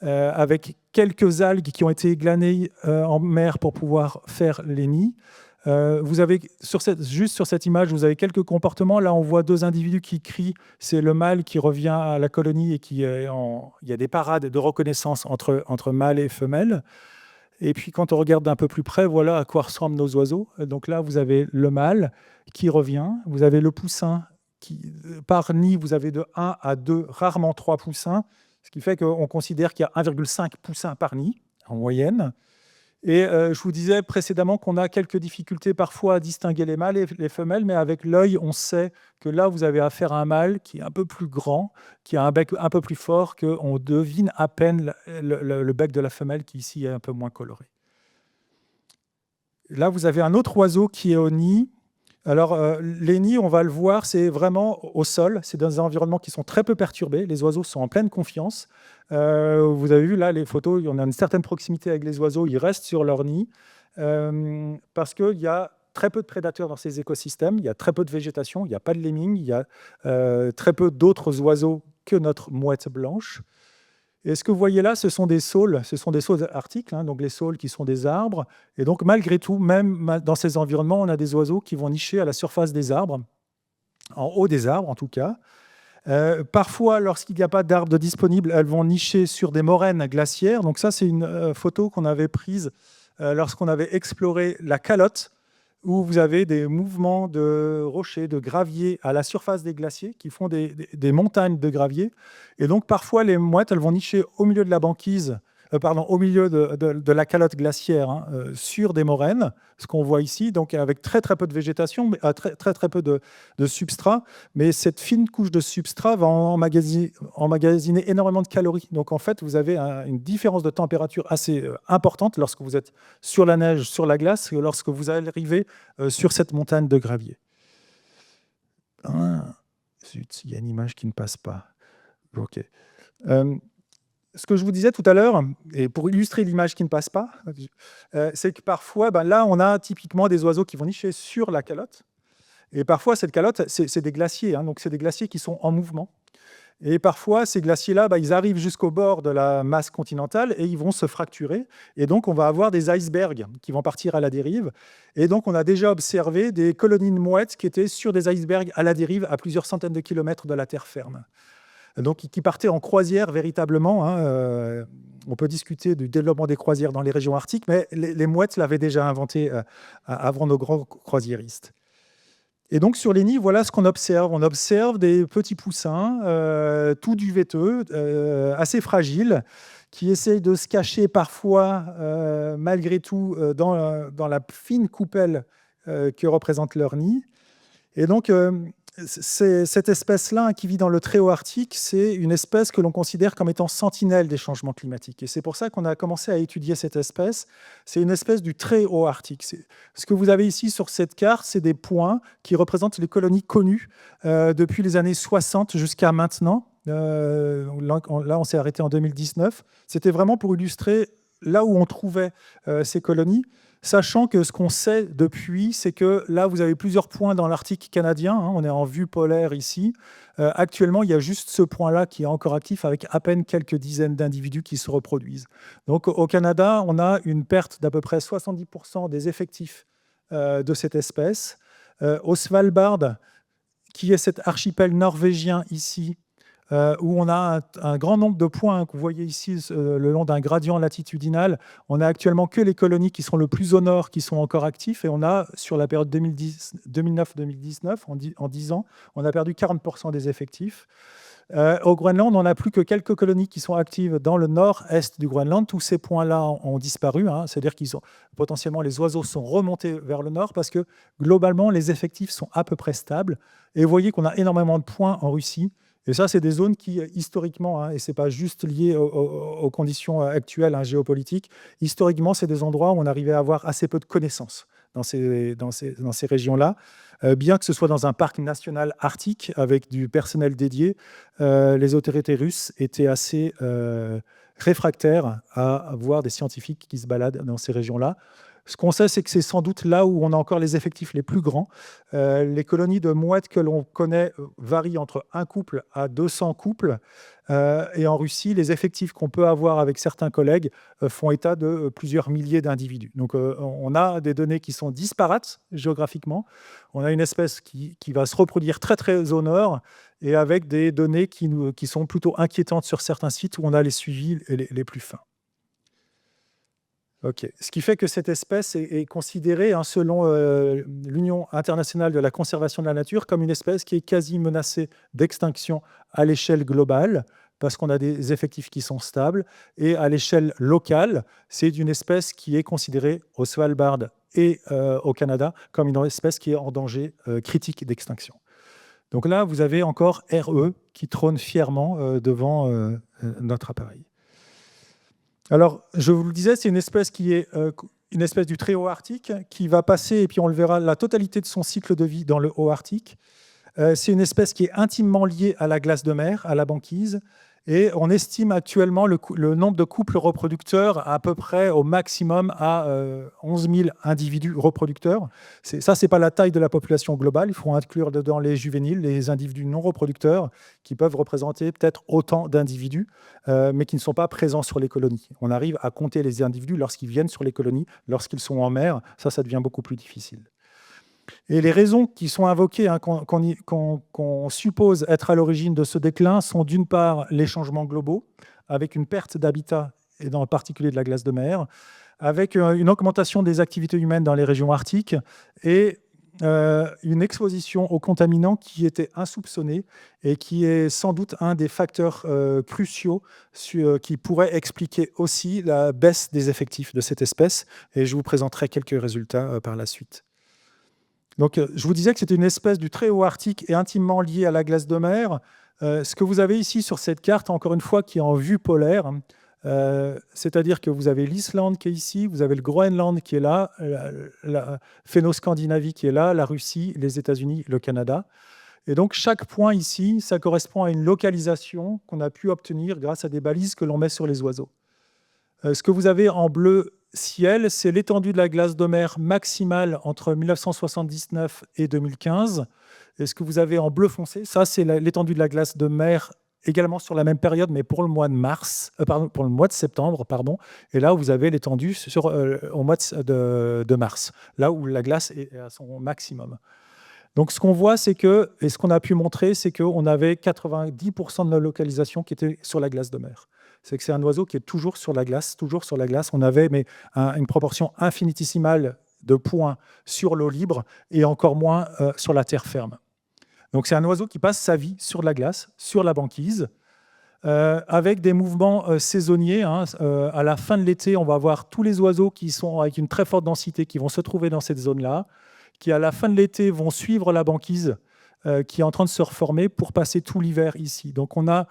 avec quelques algues qui ont été glanées en mer pour pouvoir faire les nids. Vous avez, juste sur cette image, vous avez quelques comportements. Là, on voit deux individus qui crient. C'est le mâle qui revient à la colonie et il y a des parades de reconnaissance entre mâles et femelles. Et puis, quand on regarde d'un peu plus près, voilà à quoi ressemblent nos oiseaux. Donc là, vous avez le mâle qui revient. Vous avez le poussin par nid, vous avez de 1 à 2, rarement 3 poussins, ce qui fait qu'on considère qu'il y a 1,5 poussins par nid en moyenne. Et je vous disais précédemment qu'on a quelques difficultés parfois à distinguer les mâles et les femelles, mais avec l'œil, on sait que là, vous avez affaire à un mâle qui est un peu plus grand, qui a un bec un peu plus fort, qu'on devine à peine le bec de la femelle qui ici est un peu moins coloré. Là, vous avez un autre oiseau qui est au nid. Alors, les nids, on va le voir, c'est vraiment au sol. C'est dans des environnements qui sont très peu perturbés. Les oiseaux sont en pleine confiance. Vous avez vu là les photos, on a une certaine proximité avec les oiseaux. Ils restent sur leur nid parce qu'il y a très peu de prédateurs dans ces écosystèmes. Il y a très peu de végétation. Il n'y a pas de lemmings. Il y a très peu d'autres oiseaux que notre mouette blanche. Et ce que vous voyez là, ce sont des saules arctiques, hein, donc les saules qui sont des arbres. Et donc, malgré tout, même dans ces environnements, on a des oiseaux qui vont nicher à la surface des arbres, en haut des arbres en tout cas. Parfois, lorsqu'il n'y a pas d'arbres disponibles, elles vont nicher sur des moraines glaciaires. Donc ça, c'est une photo qu'on avait prise lorsqu'on avait exploré la calotte, où vous avez des mouvements de rochers, de graviers à la surface des glaciers qui font des montagnes de graviers. Et donc, parfois, les mouettes, elles vont nicher au milieu de la banquise, au milieu de la calotte glaciaire, hein, sur des moraines, ce qu'on voit ici, donc avec très, très peu de végétation, mais très, très, très peu de substrat. Mais cette fine couche de substrat va emmagasiner énormément de calories. Donc, en fait, vous avez une différence de température assez importante lorsque vous êtes sur la neige, sur la glace, que lorsque vous arrivez sur cette montagne de gravier. Ah, zut, il y a une image qui ne passe pas. OK. Ce que je vous disais tout à l'heure, et pour illustrer l'image qui ne passe pas, c'est que parfois, là, on a typiquement des oiseaux qui vont nicher sur la calotte. Et parfois, cette calotte, c'est des glaciers. Hein, donc, c'est des glaciers qui sont en mouvement. Et parfois, ces glaciers-là, ils arrivent jusqu'au bord de la masse continentale et ils vont se fracturer. Et donc, on va avoir des icebergs qui vont partir à la dérive. Et donc, on a déjà observé des colonies de mouettes qui étaient sur des icebergs à la dérive à plusieurs centaines de kilomètres de la terre ferme. Donc, qui partaient en croisière véritablement. Hein, on peut discuter du développement des croisières dans les régions arctiques, mais les mouettes l'avaient déjà inventé avant nos grands croisiéristes. Et donc, sur les nids, voilà ce qu'on observe. On observe des petits poussins, tout duveteux, assez fragiles, qui essayent de se cacher parfois, malgré tout, dans la fine coupelle que représente leur nid. Et donc, cette espèce-là qui vit dans le très haut Arctique, c'est une espèce que l'on considère comme étant sentinelle des changements climatiques. Et c'est pour ça qu'on a commencé à étudier cette espèce. C'est une espèce du très haut Arctique. Ce que vous avez ici sur cette carte, c'est des points qui représentent les colonies connues depuis les années 60 jusqu'à maintenant. Là, on s'est arrêté en 2019. C'était vraiment pour illustrer là où on trouvait ces colonies. sachant que ce qu'on sait depuis, c'est que là, vous avez plusieurs points dans l'Arctique canadien, hein, on est en vue polaire ici. Actuellement, il y a juste ce point-là qui est encore actif avec à peine quelques dizaines d'individus qui se reproduisent. Donc au Canada, on a une perte d'à peu près 70% des effectifs de cette espèce. Au Svalbard, qui est cet archipel norvégien ici, où on a un grand nombre de points que vous voyez ici le long d'un gradient latitudinal. On n'a actuellement que les colonies qui sont le plus au nord qui sont encore actifs, et on a, sur la période 2009-2019, en 10 ans, on a perdu 40% des effectifs. Au Groenland, on n'a plus que quelques colonies qui sont actives dans le nord-est du Groenland. Tous ces points-là ont disparu, hein. C'est-à-dire qu'ils ont potentiellement, les oiseaux sont remontés vers le nord parce que globalement, les effectifs sont à peu près stables. Et vous voyez qu'on a énormément de points en Russie. Et ça, c'est des zones qui, historiquement, hein, et ce n'est pas juste lié aux conditions actuelles, hein, géopolitiques, historiquement, c'est des endroits où on arrivait à avoir assez peu de connaissances dans ces régions-là. Bien que ce soit dans un parc national arctique avec du personnel dédié, les autorités russes étaient assez réfractaires à voir des scientifiques qui se baladent dans ces régions-là. Ce qu'on sait, c'est que c'est sans doute là où on a encore les effectifs les plus grands. Les colonies de mouettes que l'on connaît varient entre 1 couple à 200 couples. Et en Russie, les effectifs qu'on peut avoir avec certains collègues font état de plusieurs milliers d'individus. Donc on a des données qui sont disparates géographiquement. On a une espèce qui va se reproduire très très au nord, et avec des données qui sont plutôt inquiétantes sur certains sites où on a les suivis les plus fins. Ok. Ce qui fait que cette espèce est considérée, hein, selon l'Union internationale de la conservation de la nature, comme une espèce qui est quasi menacée d'extinction à l'échelle globale, parce qu'on a des effectifs qui sont stables. Et à l'échelle locale, c'est une espèce qui est considérée au Svalbard et au Canada comme une espèce qui est en danger critique d'extinction. Donc là, vous avez encore RE qui trône fièrement devant notre appareil. Alors, je vous le disais, c'est une espèce qui est une espèce du très haut Arctique qui va passer, et puis on le verra, la totalité de son cycle de vie dans le haut Arctique. C'est une espèce qui est intimement liée à la glace de mer, à la banquise, et on estime actuellement le nombre de couples reproducteurs à peu près au maximum à 11 000 individus reproducteurs. Ça, ce n'est pas la taille de la population globale. Il faut inclure dedans les juvéniles, les individus non reproducteurs, qui peuvent représenter peut-être autant d'individus, mais qui ne sont pas présents sur les colonies. On arrive à compter les individus lorsqu'ils viennent sur les colonies, lorsqu'ils sont en mer. Ça devient beaucoup plus difficile. Et les raisons qui sont invoquées, hein, qu'on suppose être à l'origine de ce déclin, sont d'une part les changements globaux, avec une perte d'habitat, et en particulier de la glace de mer, avec une augmentation des activités humaines dans les régions arctiques, et une exposition aux contaminants qui était insoupçonnée et qui est sans doute un des facteurs cruciaux qui pourrait expliquer aussi la baisse des effectifs de cette espèce. Et je vous présenterai quelques résultats par la suite. Donc, je vous disais que c'était une espèce du très haut Arctique et intimement liée à la glace de mer. Ce que vous avez ici sur cette carte, encore une fois, qui est en vue polaire, c'est-à-dire que vous avez l'Islande qui est ici, vous avez le Groenland qui est là, la Phéno-Scandinavie qui est là, la Russie, les États-Unis, le Canada. Et donc, chaque point ici, ça correspond à une localisation qu'on a pu obtenir grâce à des balises que l'on met sur les oiseaux. Ce que vous avez en bleu ciel, c'est l'étendue de la glace de mer maximale entre 1979 et 2015. Et ce que vous avez en bleu foncé, ça, c'est l'étendue de la glace de mer également sur la même période, mais pour le mois de septembre, pardon. Et là, vous avez l'étendue au mois de mars, là où la glace est à son maximum. Donc, ce qu'on voit, c'est que, et ce qu'on a pu montrer, c'est qu'on avait 90% de la localisation qui était sur la glace de mer. C'est que c'est un oiseau qui est toujours sur la glace, toujours sur la glace. On avait une proportion infinitésimale de points sur l'eau libre et encore moins sur la terre ferme. Donc c'est un oiseau qui passe sa vie sur la glace, sur la banquise, avec des mouvements saisonniers. Hein. À la fin de l'été, on va avoir tous les oiseaux qui sont avec une très forte densité qui vont se trouver dans cette zone-là, qui à la fin de l'été vont suivre la banquise qui est en train de se reformer pour passer tout l'hiver ici. Donc on a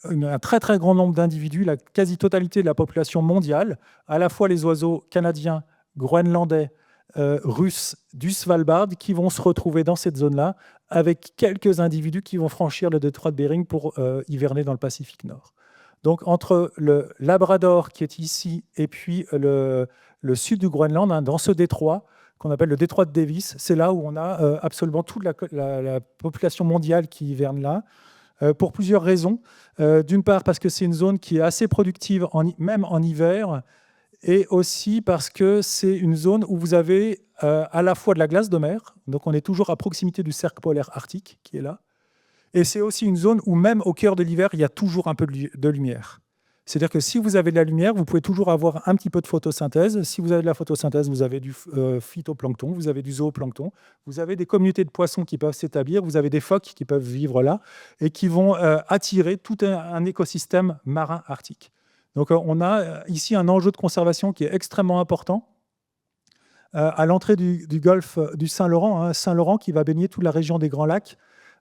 un très très grand nombre d'individus, la quasi-totalité de la population mondiale, à la fois les oiseaux canadiens, groenlandais, russes du Svalbard, qui vont se retrouver dans cette zone-là, avec quelques individus qui vont franchir le détroit de Bering pour hiverner dans le Pacifique Nord. Donc, entre le Labrador, qui est ici, et puis le sud du Groenland, hein, dans ce détroit, qu'on appelle le détroit de Davis, c'est là où on a absolument toute la population mondiale qui hiverne là, pour plusieurs raisons. D'une part, parce que c'est une zone qui est assez productive, même en hiver, et aussi parce que c'est une zone où vous avez à la fois de la glace de mer, donc on est toujours à proximité du cercle polaire arctique qui est là, et c'est aussi une zone où même au cœur de l'hiver, il y a toujours un peu de lumière. C'est-à-dire que si vous avez de la lumière, vous pouvez toujours avoir un petit peu de photosynthèse. Si vous avez de la photosynthèse, vous avez du phytoplancton, vous avez du zooplancton, vous avez des communautés de poissons qui peuvent s'établir, vous avez des phoques qui peuvent vivre là et qui vont attirer tout un écosystème marin arctique. Donc on a ici un enjeu de conservation qui est extrêmement important. À l'entrée du golfe du Saint-Laurent, hein, Saint-Laurent qui va baigner toute la région des Grands Lacs,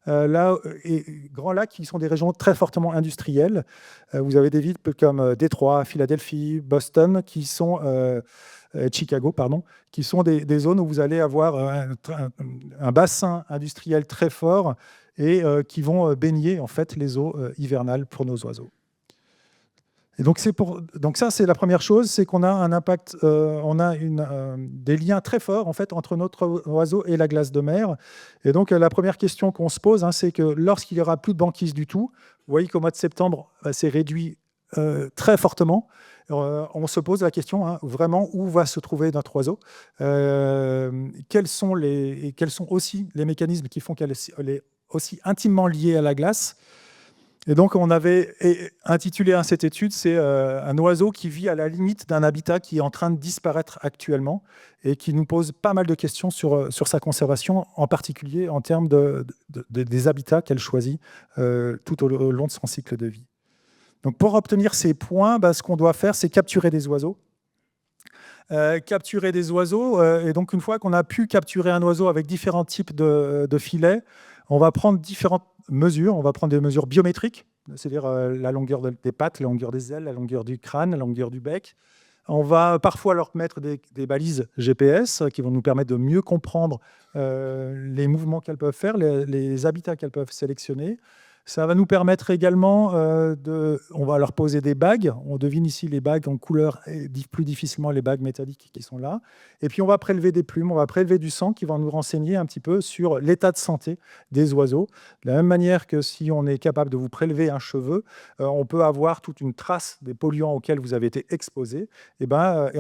et Grands Lacs qui sont des régions très fortement industrielles. Vous avez des villes comme Détroit, Philadelphie, Boston, qui sont Chicago, pardon, qui sont des zones où vous allez avoir un bassin industriel très fort et qui vont baigner en fait les eaux hivernales pour nos oiseaux. Et donc, ça, c'est la première chose, c'est qu'on a un impact, on a des liens très forts en fait, entre notre oiseau et la glace de mer. Et donc, la première question qu'on se pose, hein, c'est que lorsqu'il n'y aura plus de banquise du tout, vous voyez qu'au mois de septembre, c'est réduit très fortement. On se pose la question, hein, vraiment, où va se trouver notre oiseau, quels sont aussi les mécanismes qui font qu'elle est aussi intimement liée à la glace. Et donc, on avait intitulé cette étude, c'est un oiseau qui vit à la limite d'un habitat qui est en train de disparaître actuellement et qui nous pose pas mal de questions sur sa conservation, en particulier en termes des habitats qu'elle choisit tout au long de son cycle de vie. Donc, pour obtenir ces points, ce qu'on doit faire, c'est capturer des oiseaux. Et donc une fois qu'on a pu capturer un oiseau avec différents types de filets, on va prendre différentes mesures. On va prendre des mesures biométriques, c'est-à-dire la longueur des pattes, la longueur des ailes, la longueur du crâne, la longueur du bec. On va parfois leur mettre des balises GPS qui vont nous permettre de mieux comprendre les mouvements qu'elles peuvent faire, les habitats qu'elles peuvent sélectionner. Ça va nous permettre également on va leur poser des bagues. On devine ici les bagues en couleur et plus difficilement les bagues métalliques qui sont là. Et puis on va prélever des plumes, on va prélever du sang qui va nous renseigner un petit peu sur l'état de santé des oiseaux. De la même manière que si on est capable de vous prélever un cheveu, on peut avoir toute une trace des polluants auxquels vous avez été exposé. Et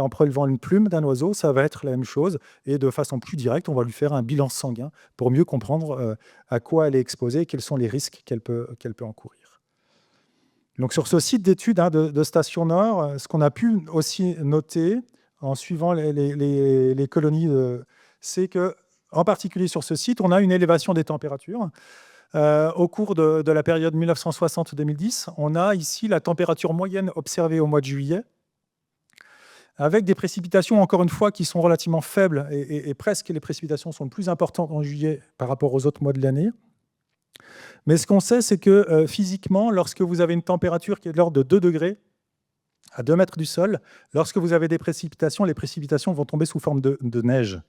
en prélevant une plume d'un oiseau, ça va être la même chose. Et de façon plus directe, on va lui faire un bilan sanguin pour mieux comprendre à quoi elle est exposée et quels sont les risques qu'elle peut encourir. Donc, sur ce site d'études de Station Nord, ce qu'on a pu aussi noter en suivant les colonies, c'est que, en particulier sur ce site, on a une élévation des températures. Au cours de la période 1960-2010, on a ici la température moyenne observée au mois de juillet, avec des précipitations, encore une fois, qui sont relativement faibles, et presque les précipitations sont plus importantes en juillet par rapport aux autres mois de l'année. Mais ce qu'on sait, c'est que physiquement, lorsque vous avez une température qui est de l'ordre de 2 degrés, à 2 mètres du sol, lorsque vous avez des précipitations, les précipitations vont tomber sous forme de neige.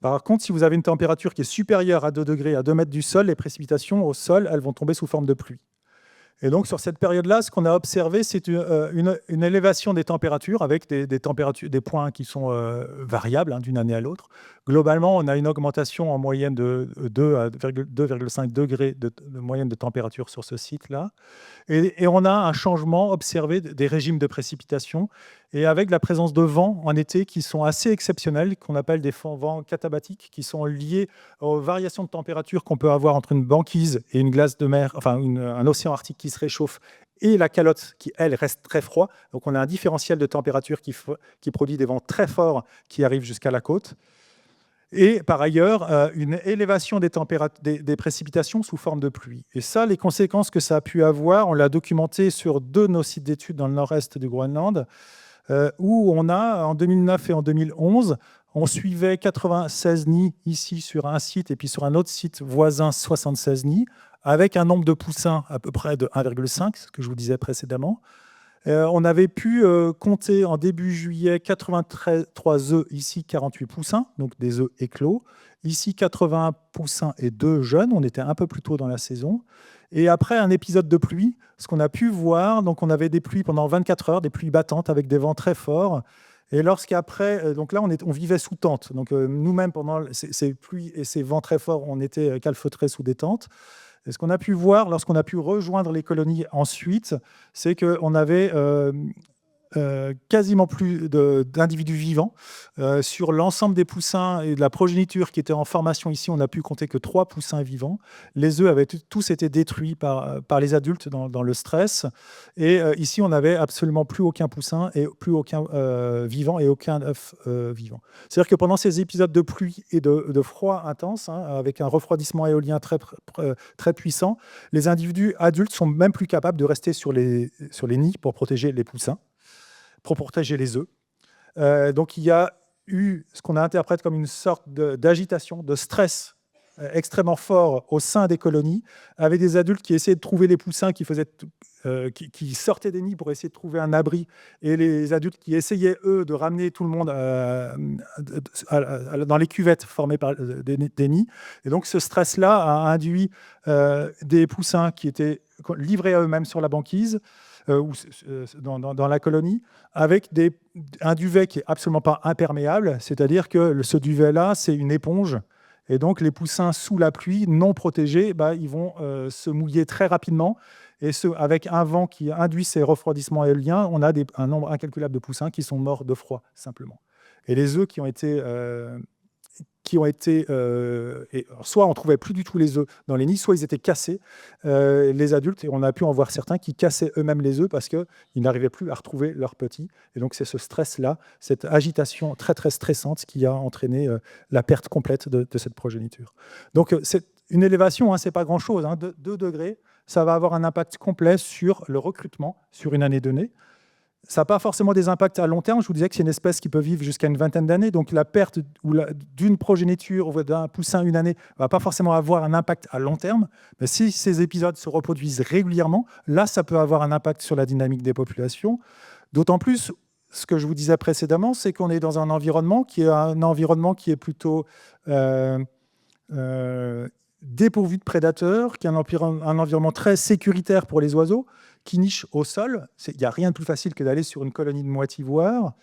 Par contre, si vous avez une température qui est supérieure à 2 degrés, à 2 mètres du sol, les précipitations au sol, elles vont tomber sous forme de pluie. Et donc, sur cette période-là, ce qu'on a observé, c'est une élévation des températures avec des points qui sont variables d'une année à l'autre. Globalement, on a une augmentation en moyenne de 2 à 2,5 degrés de moyenne de température sur ce site-là. Et on a un changement observé des régimes de précipitation et avec la présence de vents en été qui sont assez exceptionnels, qu'on appelle des vents katabatiques, qui sont liés aux variations de température qu'on peut avoir entre une banquise et une glace de mer, enfin un océan arctique qui se réchauffe et la calotte qui, elle, reste très froid. Donc on a un différentiel de température qui produit des vents très forts qui arrivent jusqu'à la côte. Et par ailleurs, une élévation des précipitations sous forme de pluie. Et ça, les conséquences que ça a pu avoir, on l'a documenté sur 2 de nos sites d'études dans le nord-est du Groenland, où on a, en 2009 et en 2011, on suivait 96 nids ici sur un site et puis sur un autre site voisin 76 nids, avec un nombre de poussins à peu près de 1,5, ce que je vous disais précédemment. On avait pu compter en début juillet 83 œufs, ici 48 poussins, donc des œufs éclos. Ici, 80 poussins et 2 jeunes. On était un peu plus tôt dans la saison. Et après un épisode de pluie, ce qu'on a pu voir, donc on avait des pluies pendant 24 heures, des pluies battantes avec des vents très forts. Et lorsqu'après, donc là, on vivait sous tente. Donc nous-mêmes, pendant ces pluies et ces vents très forts, on était calfeutrés sous des tentes. Et ce qu'on a pu voir lorsqu'on a pu rejoindre les colonies ensuite, c'est qu'on avait quasiment plus d'individus vivants. Sur l'ensemble des poussins et de la progéniture qui était en formation ici, on n'a pu compter que 3 poussins vivants. Les œufs avaient tous été détruits par les adultes dans le stress. Et ici, on n'avait absolument plus aucun poussin et plus aucun vivant et aucun œuf vivant. C'est-à-dire que pendant ces épisodes de pluie et de froid intense, avec un refroidissement éolien très puissant, les individus adultes sont même plus capables de rester sur les nids pour protéger les poussins, pour protéger les œufs. Donc, il y a eu ce qu'on interprète comme une sorte d'agitation, de stress extrêmement fort au sein des colonies, avec des adultes qui essayaient de trouver les poussins qui sortaient des nids pour essayer de trouver un abri, et les adultes qui essayaient, eux, de ramener tout le monde dans les cuvettes formées par des nids. Et donc, ce stress-là a induit des poussins qui étaient livrés à eux-mêmes sur la banquise, ou dans la colonie, avec un duvet qui n'est absolument pas imperméable, c'est-à-dire que ce duvet-là, c'est une éponge, et donc les poussins sous la pluie, non protégés, ils vont se mouiller très rapidement, et avec un vent qui induit ces refroidissements éoliens, on a un nombre incalculable de poussins qui sont morts de froid, simplement. Et les œufs qui ont été soit on trouvait plus du tout les œufs dans les nids, soit ils étaient cassés, les adultes, et on a pu en voir certains qui cassaient eux-mêmes les œufs parce qu'ils n'arrivaient plus à retrouver leurs petits. Et donc c'est ce stress-là, cette agitation très très stressante qui a entraîné la perte complète de cette progéniture. Donc c'est une élévation, c'est pas grand-chose, 2 degrés, ça va avoir un impact complet sur le recrutement sur une année donnée. Ça n'a pas forcément des impacts à long terme. Je vous disais que c'est une espèce qui peut vivre jusqu'à une vingtaine d'années. Donc, la perte d'une progéniture ou d'un poussin une année ne va pas forcément avoir un impact à long terme. Mais si ces épisodes se reproduisent régulièrement, là, ça peut avoir un impact sur la dynamique des populations. D'autant plus, ce que je vous disais précédemment, c'est qu'on est dans un environnement qui est plutôt dépourvu de prédateurs, qui est un environnement très sécuritaire pour les oiseaux, qui niche au sol. Il n'y a rien de plus facile que d'aller sur une colonie de moitivoires,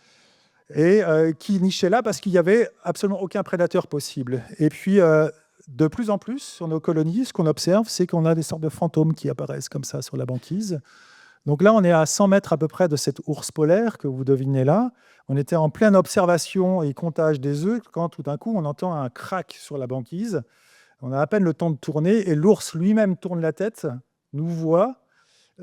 et qui nichait là parce qu'il n'y avait absolument aucun prédateur possible. Et puis, de plus en plus, sur nos colonies, ce qu'on observe, c'est qu'on a des sortes de fantômes qui apparaissent comme ça sur la banquise. Donc là, on est à 100 mètres à peu près de cet ours polaire que vous devinez là. On était en pleine observation et comptage des œufs quand tout d'un coup, on entend un crack sur la banquise. On a à peine le temps de tourner et l'ours lui-même tourne la tête, nous voit.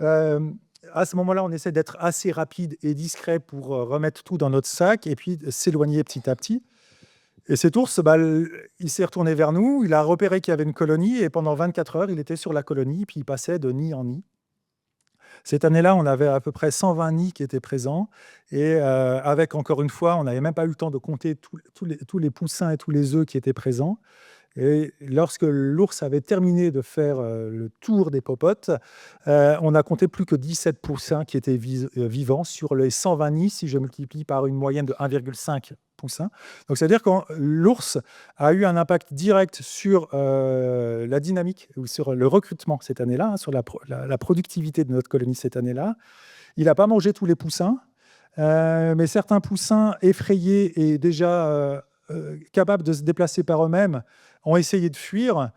À ce moment-là, on essaie d'être assez rapide et discret pour remettre tout dans notre sac et puis s'éloigner petit à petit. Et cet ours, il s'est retourné vers nous, il a repéré qu'il y avait une colonie et pendant 24 heures, il était sur la colonie, puis il passait de nid en nid. Cette année-là, on avait à peu près 120 nids qui étaient présents et avec, encore une fois, on n'avait même pas eu le temps de compter tous les poussins et tous les œufs qui étaient présents. Et lorsque l'ours avait terminé de faire le tour des popotes, on a compté plus que 17 poussins qui étaient vivants sur les 120 nids, si je multiplie par une moyenne de 1,5 poussins. Donc, c'est-à-dire que l'ours a eu un impact direct sur la dynamique ou sur le recrutement cette année-là, sur la productivité de notre colonie cette année-là. Il n'a pas mangé tous les poussins, mais certains poussins effrayés et déjà capables de se déplacer par eux-mêmes ont essayé de fuir.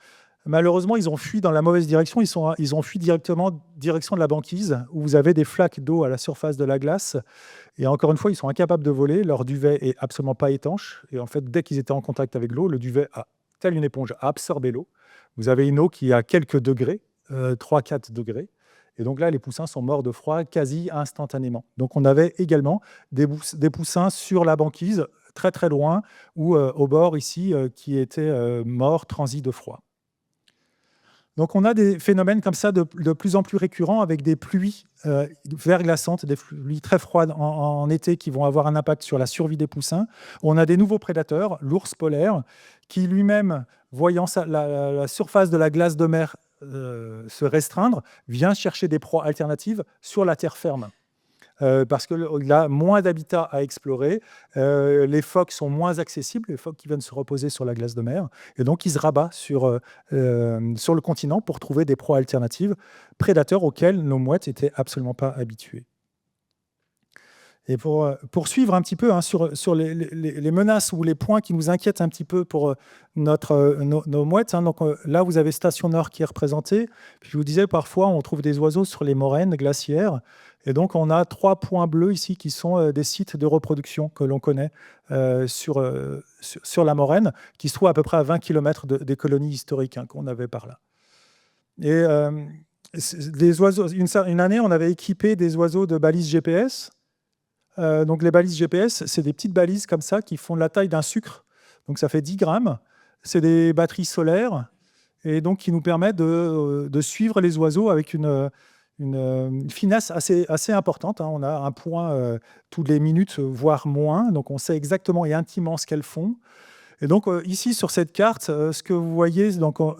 Malheureusement, ils ont fui dans la mauvaise direction. Ils ont fui directement direction de la banquise, où vous avez des flaques d'eau à la surface de la glace. Et encore une fois, ils sont incapables de voler. Leur duvet est absolument pas étanche. Et en fait, dès qu'ils étaient en contact avec l'eau, le duvet, telle une éponge, a absorbé l'eau. Vous avez une eau qui a quelques degrés, 3-4 degrés. Et donc là, les poussins sont morts de froid quasi instantanément. Donc on avait également des poussins sur la banquise, très très loin, ou au bord ici, qui étaient morts, transis de froid. Donc on a des phénomènes comme ça de plus en plus récurrents avec des pluies verglaçantes, des pluies très froides en été qui vont avoir un impact sur la survie des poussins. On a des nouveaux prédateurs, l'ours polaire, qui lui-même, voyant la surface de la glace de mer se restreindre, vient chercher des proies alternatives sur la terre ferme. parce qu'il a moins d'habitats à explorer. Les phoques sont moins accessibles, les phoques qui viennent se reposer sur la glace de mer. Et donc, il se rabat sur le continent pour trouver des proies alternatives, prédateurs auxquels nos mouettes n'étaient absolument pas habituées. Et pour poursuivre un petit peu sur les menaces ou les points qui nous inquiètent un petit peu pour nos mouettes, donc là, vous avez Station Nord qui est représentée. Puis je vous disais, parfois, on trouve des oiseaux sur les moraines glaciaires. Et donc, on a 3 points bleus ici qui sont des sites de reproduction que l'on connaît sur la moraine, qui se trouvent à peu près à 20 km des colonies historiques qu'on avait par là. Et des oiseaux, une année, on avait équipé des oiseaux de balises GPS. Donc les balises GPS, c'est des petites balises comme ça qui font la taille d'un sucre. Donc ça fait 10 grammes. C'est des batteries solaires et donc qui nous permettent de suivre les oiseaux avec une finesse assez importante. On a un point toutes les minutes, voire moins. Donc on sait exactement et intimement ce qu'elles font. Et donc ici sur cette carte, ce que vous voyez,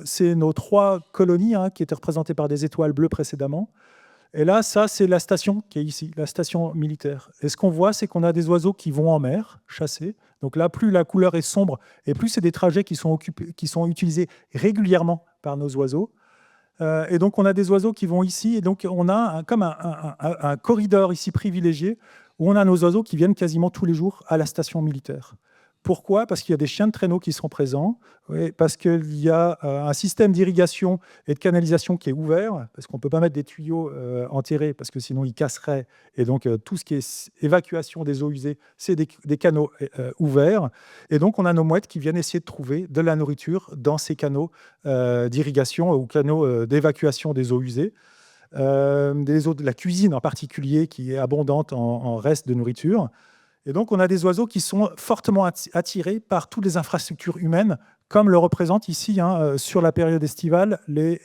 c'est nos 3 colonies qui étaient représentées par des étoiles bleues précédemment. Et là, ça, c'est la station qui est ici, la station militaire. Et ce qu'on voit, c'est qu'on a des oiseaux qui vont en mer, chasser. Donc là, plus la couleur est sombre, et plus c'est des trajets qui sont utilisés régulièrement par nos oiseaux. Et donc, on a des oiseaux qui vont ici. Et donc, on a comme un corridor ici privilégié, où on a nos oiseaux qui viennent quasiment tous les jours à la station militaire. Pourquoi ? Parce qu'il y a des chiens de traîneau qui sont présents, parce qu'il y a un système d'irrigation et de canalisation qui est ouvert, parce qu'on ne peut pas mettre des tuyaux enterrés, parce que sinon ils casseraient. Et donc tout ce qui est évacuation des eaux usées, c'est des canaux ouverts. Et donc on a nos mouettes qui viennent essayer de trouver de la nourriture dans ces canaux d'irrigation ou canaux d'évacuation des eaux usées. Des eaux de la cuisine en particulier, qui est abondante en reste de nourriture. Et donc, on a des oiseaux qui sont fortement attirés par toutes les infrastructures humaines, comme le représentent ici, sur la période estivale, les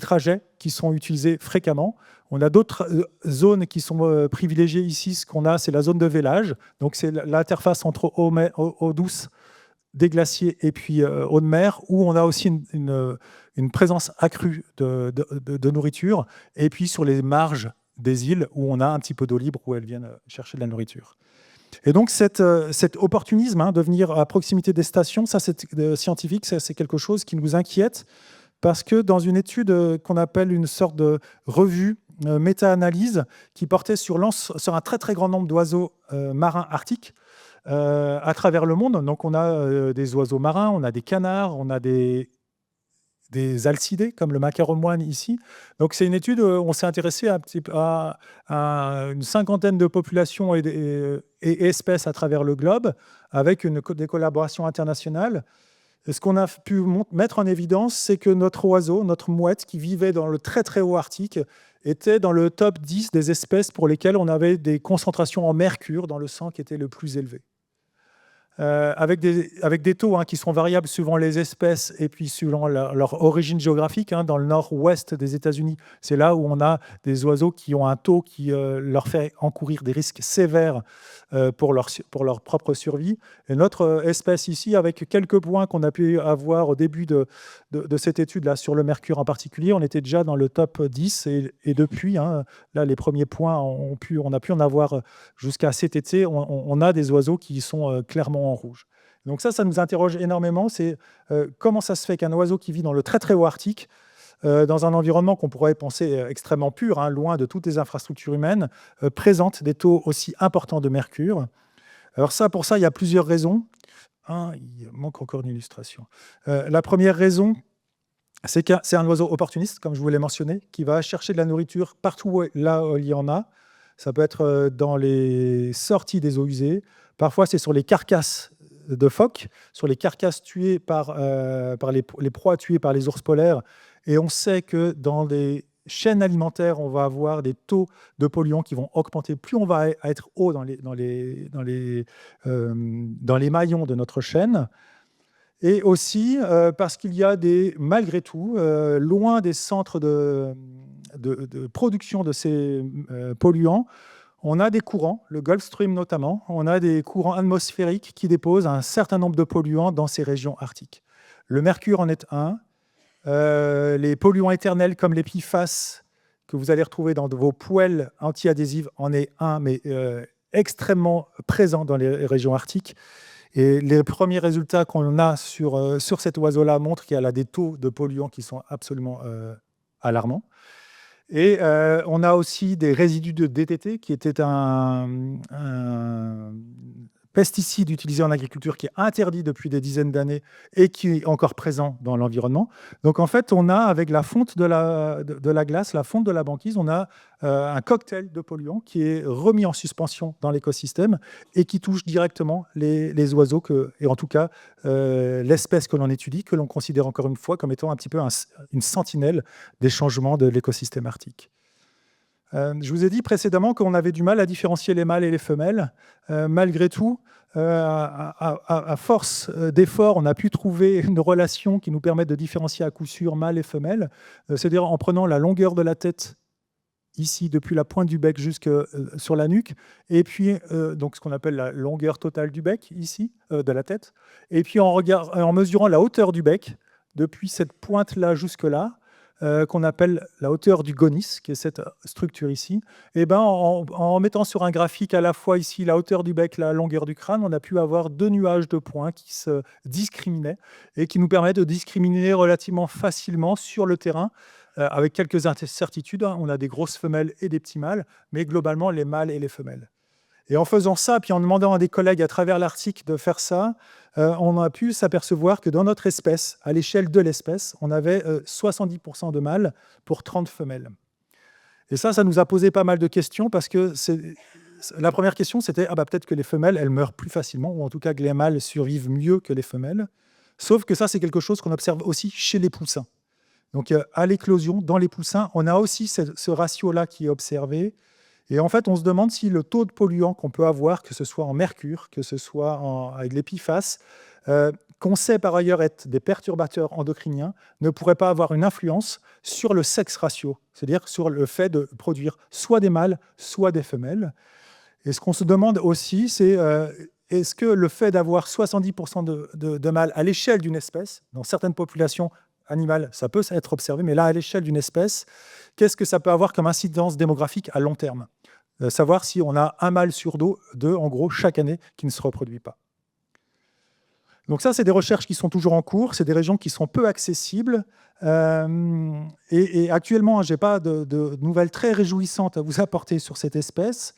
trajets qui sont utilisés fréquemment. On a d'autres zones qui sont privilégiées ici. Ce qu'on a, c'est la zone de vélage. Donc, c'est l'interface entre eau douce des glaciers et puis eau de mer, où on a aussi une présence accrue de nourriture. Et puis, sur les marges des îles où on a un petit peu d'eau libre, où elles viennent chercher de la nourriture. Et donc cet opportunisme de venir à proximité des stations, ça c'est scientifique, c'est quelque chose qui nous inquiète, parce que dans une étude qu'on appelle une sorte de revue méta-analyse, qui portait sur un très très grand nombre d'oiseaux marins arctiques à travers le monde, donc on a des oiseaux marins, on a des canards, on a des alcidés, comme le macaron-moine ici. Donc, c'est une étude où on s'est intéressé à une cinquantaine de populations et espèces à travers le globe, avec des collaborations internationales. Et ce qu'on a pu mettre en évidence, c'est que notre oiseau, notre mouette, qui vivait dans le très très haut Arctique, était dans le top 10 des espèces pour lesquelles on avait des concentrations en mercure dans le sang qui étaient le plus élevées. Avec des taux qui sont variables suivant les espèces et puis suivant leur origine géographique. Dans le nord-ouest des États-Unis, c'est là où on a des oiseaux qui ont un taux qui leur fait encourir des risques sévères pour leur propre survie. Et notre espèce ici, avec quelques points qu'on a pu avoir au début de cette étude-là, sur le mercure en particulier, on était déjà dans le top 10. Et depuis, là, les premiers points, on a pu en avoir jusqu'à cet été. On a des oiseaux qui sont clairement en rouge. Donc ça nous interroge énormément. C'est comment ça se fait qu'un oiseau qui vit dans le très très haut Arctique, dans un environnement qu'on pourrait penser extrêmement pur, loin de toutes les infrastructures humaines, présente des taux aussi importants de mercure. Alors pour ça, il y a plusieurs raisons. Il manque encore une illustration. La première raison, c'est que c'est un oiseau opportuniste, comme je vous l'ai mentionné, qui va chercher de la nourriture partout là où il y en a. Ça peut être dans les sorties des eaux usées. Parfois, c'est sur les carcasses de phoques, sur les carcasses tuées par les proies tuées par les ours polaires. Et on sait que dans les chaînes alimentaires, on va avoir des taux de polluants qui vont augmenter. Plus on va être haut dans les maillons de notre chaîne. Et aussi parce qu'il y a malgré tout, loin des centres de production de ces polluants, on a des courants, le Gulf Stream notamment, on a des courants atmosphériques qui déposent un certain nombre de polluants dans ces régions arctiques. Le mercure en est un. Les polluants éternels comme les PFAS, que vous allez retrouver dans vos poêles anti-adhésives en est un, mais extrêmement présent dans les régions arctiques. Et les premiers résultats qu'on a sur cet oiseau-là montrent qu'il y a là des taux de polluants qui sont absolument alarmants. Et on a aussi des résidus de DDT, qui était un pesticide utilisé en agriculture qui est interdit depuis des dizaines d'années et qui est encore présent dans l'environnement. Donc en fait, on a, avec la fonte de la glace, la fonte de la banquise, on a un cocktail de polluants qui est remis en suspension dans l'écosystème et qui touche directement les oiseaux, et en tout cas l'espèce que l'on étudie, que l'on considère encore une fois comme étant un petit peu une sentinelle des changements de l'écosystème arctique. Je vous ai dit précédemment qu'on avait du mal à différencier les mâles et les femelles. Malgré tout, à force d'efforts, on a pu trouver une relation qui nous permet de différencier à coup sûr mâles et femelles. C'est-à-dire en prenant la longueur de la tête, ici, depuis la pointe du bec jusque sur la nuque, et puis donc ce qu'on appelle la longueur totale du bec, ici, de la tête, et puis en mesurant la hauteur du bec, depuis cette pointe-là jusque-là, qu'on appelle la hauteur du gonis, qui est cette structure ici, et ben, en mettant sur un graphique à la fois ici la hauteur du bec, la longueur du crâne, on a pu avoir deux nuages de points qui se discriminaient et qui nous permettent de discriminer relativement facilement sur le terrain, avec quelques incertitudes. On a des grosses femelles et des petits mâles, mais globalement les mâles et les femelles. Et en faisant ça, puis en demandant à des collègues à travers l'Arctique de faire ça, on a pu s'apercevoir que dans notre espèce, à l'échelle de l'espèce, on avait 70% de mâles pour 30 femelles. Et ça nous a posé pas mal de questions, parce que la première question, c'était peut-être que les femelles, elles meurent plus facilement, ou en tout cas que les mâles survivent mieux que les femelles. Sauf que ça, c'est quelque chose qu'on observe aussi chez les poussins. Donc à l'éclosion, dans les poussins, on a aussi ce ratio-là qui est observé. Et en fait, on se demande si le taux de polluants qu'on peut avoir, que ce soit en mercure, que ce soit avec l'épiphace, qu'on sait par ailleurs être des perturbateurs endocriniens, ne pourrait pas avoir une influence sur le sexe ratio, c'est-à-dire sur le fait de produire soit des mâles, soit des femelles. Et ce qu'on se demande aussi, c'est est-ce que le fait d'avoir 70% de mâles à l'échelle d'une espèce, dans certaines populations animales, ça peut être observé, mais là, à l'échelle d'une espèce, qu'est-ce que ça peut avoir comme incidence démographique à long terme ? Savoir si on a un mâle sur deux, en gros, chaque année, qui ne se reproduit pas. Donc ça, c'est des recherches qui sont toujours en cours, c'est des régions qui sont peu accessibles. Et actuellement, je n'ai pas de nouvelles très réjouissantes à vous apporter sur cette espèce.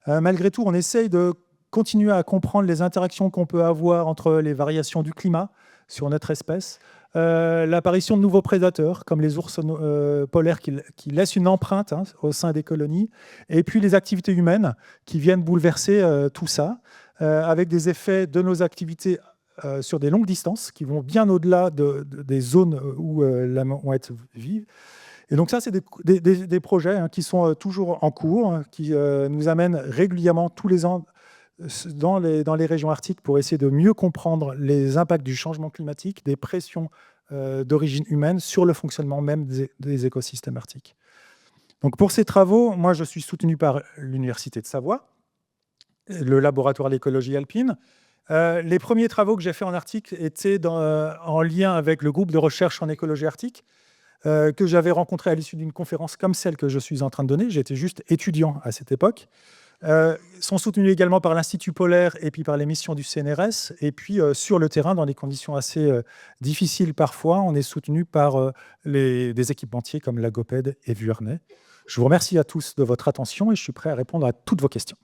Malgré tout, on essaye de continuer à comprendre les interactions qu'on peut avoir entre les variations du climat sur notre espèce, l'apparition de nouveaux prédateurs, comme les ours polaires qui laissent une empreinte au sein des colonies, et puis les activités humaines qui viennent bouleverser tout ça, avec des effets de nos activités sur des longues distances, qui vont bien au-delà des zones où la mouette vit. Et donc ça, c'est des projets qui sont toujours en cours, qui nous amènent régulièrement, tous les ans, dans les régions arctiques, pour essayer de mieux comprendre les impacts du changement climatique, des pressions d'origine humaine sur le fonctionnement même des écosystèmes arctiques. Donc pour ces travaux, moi je suis soutenu par l'Université de Savoie, le laboratoire d'écologie alpine. Les premiers travaux que j'ai faits en Arctique étaient en lien avec le groupe de recherche en écologie arctique, que j'avais rencontré à l'issue d'une conférence comme celle que je suis en train de donner. J'étais juste étudiant à cette époque. Sont soutenus également par l'Institut polaire et puis par les missions du CNRS. Et puis sur le terrain, dans des conditions assez difficiles parfois, on est soutenu par des équipementiers comme Lagoped et Vuarnet. Je vous remercie à tous de votre attention et je suis prêt à répondre à toutes vos questions.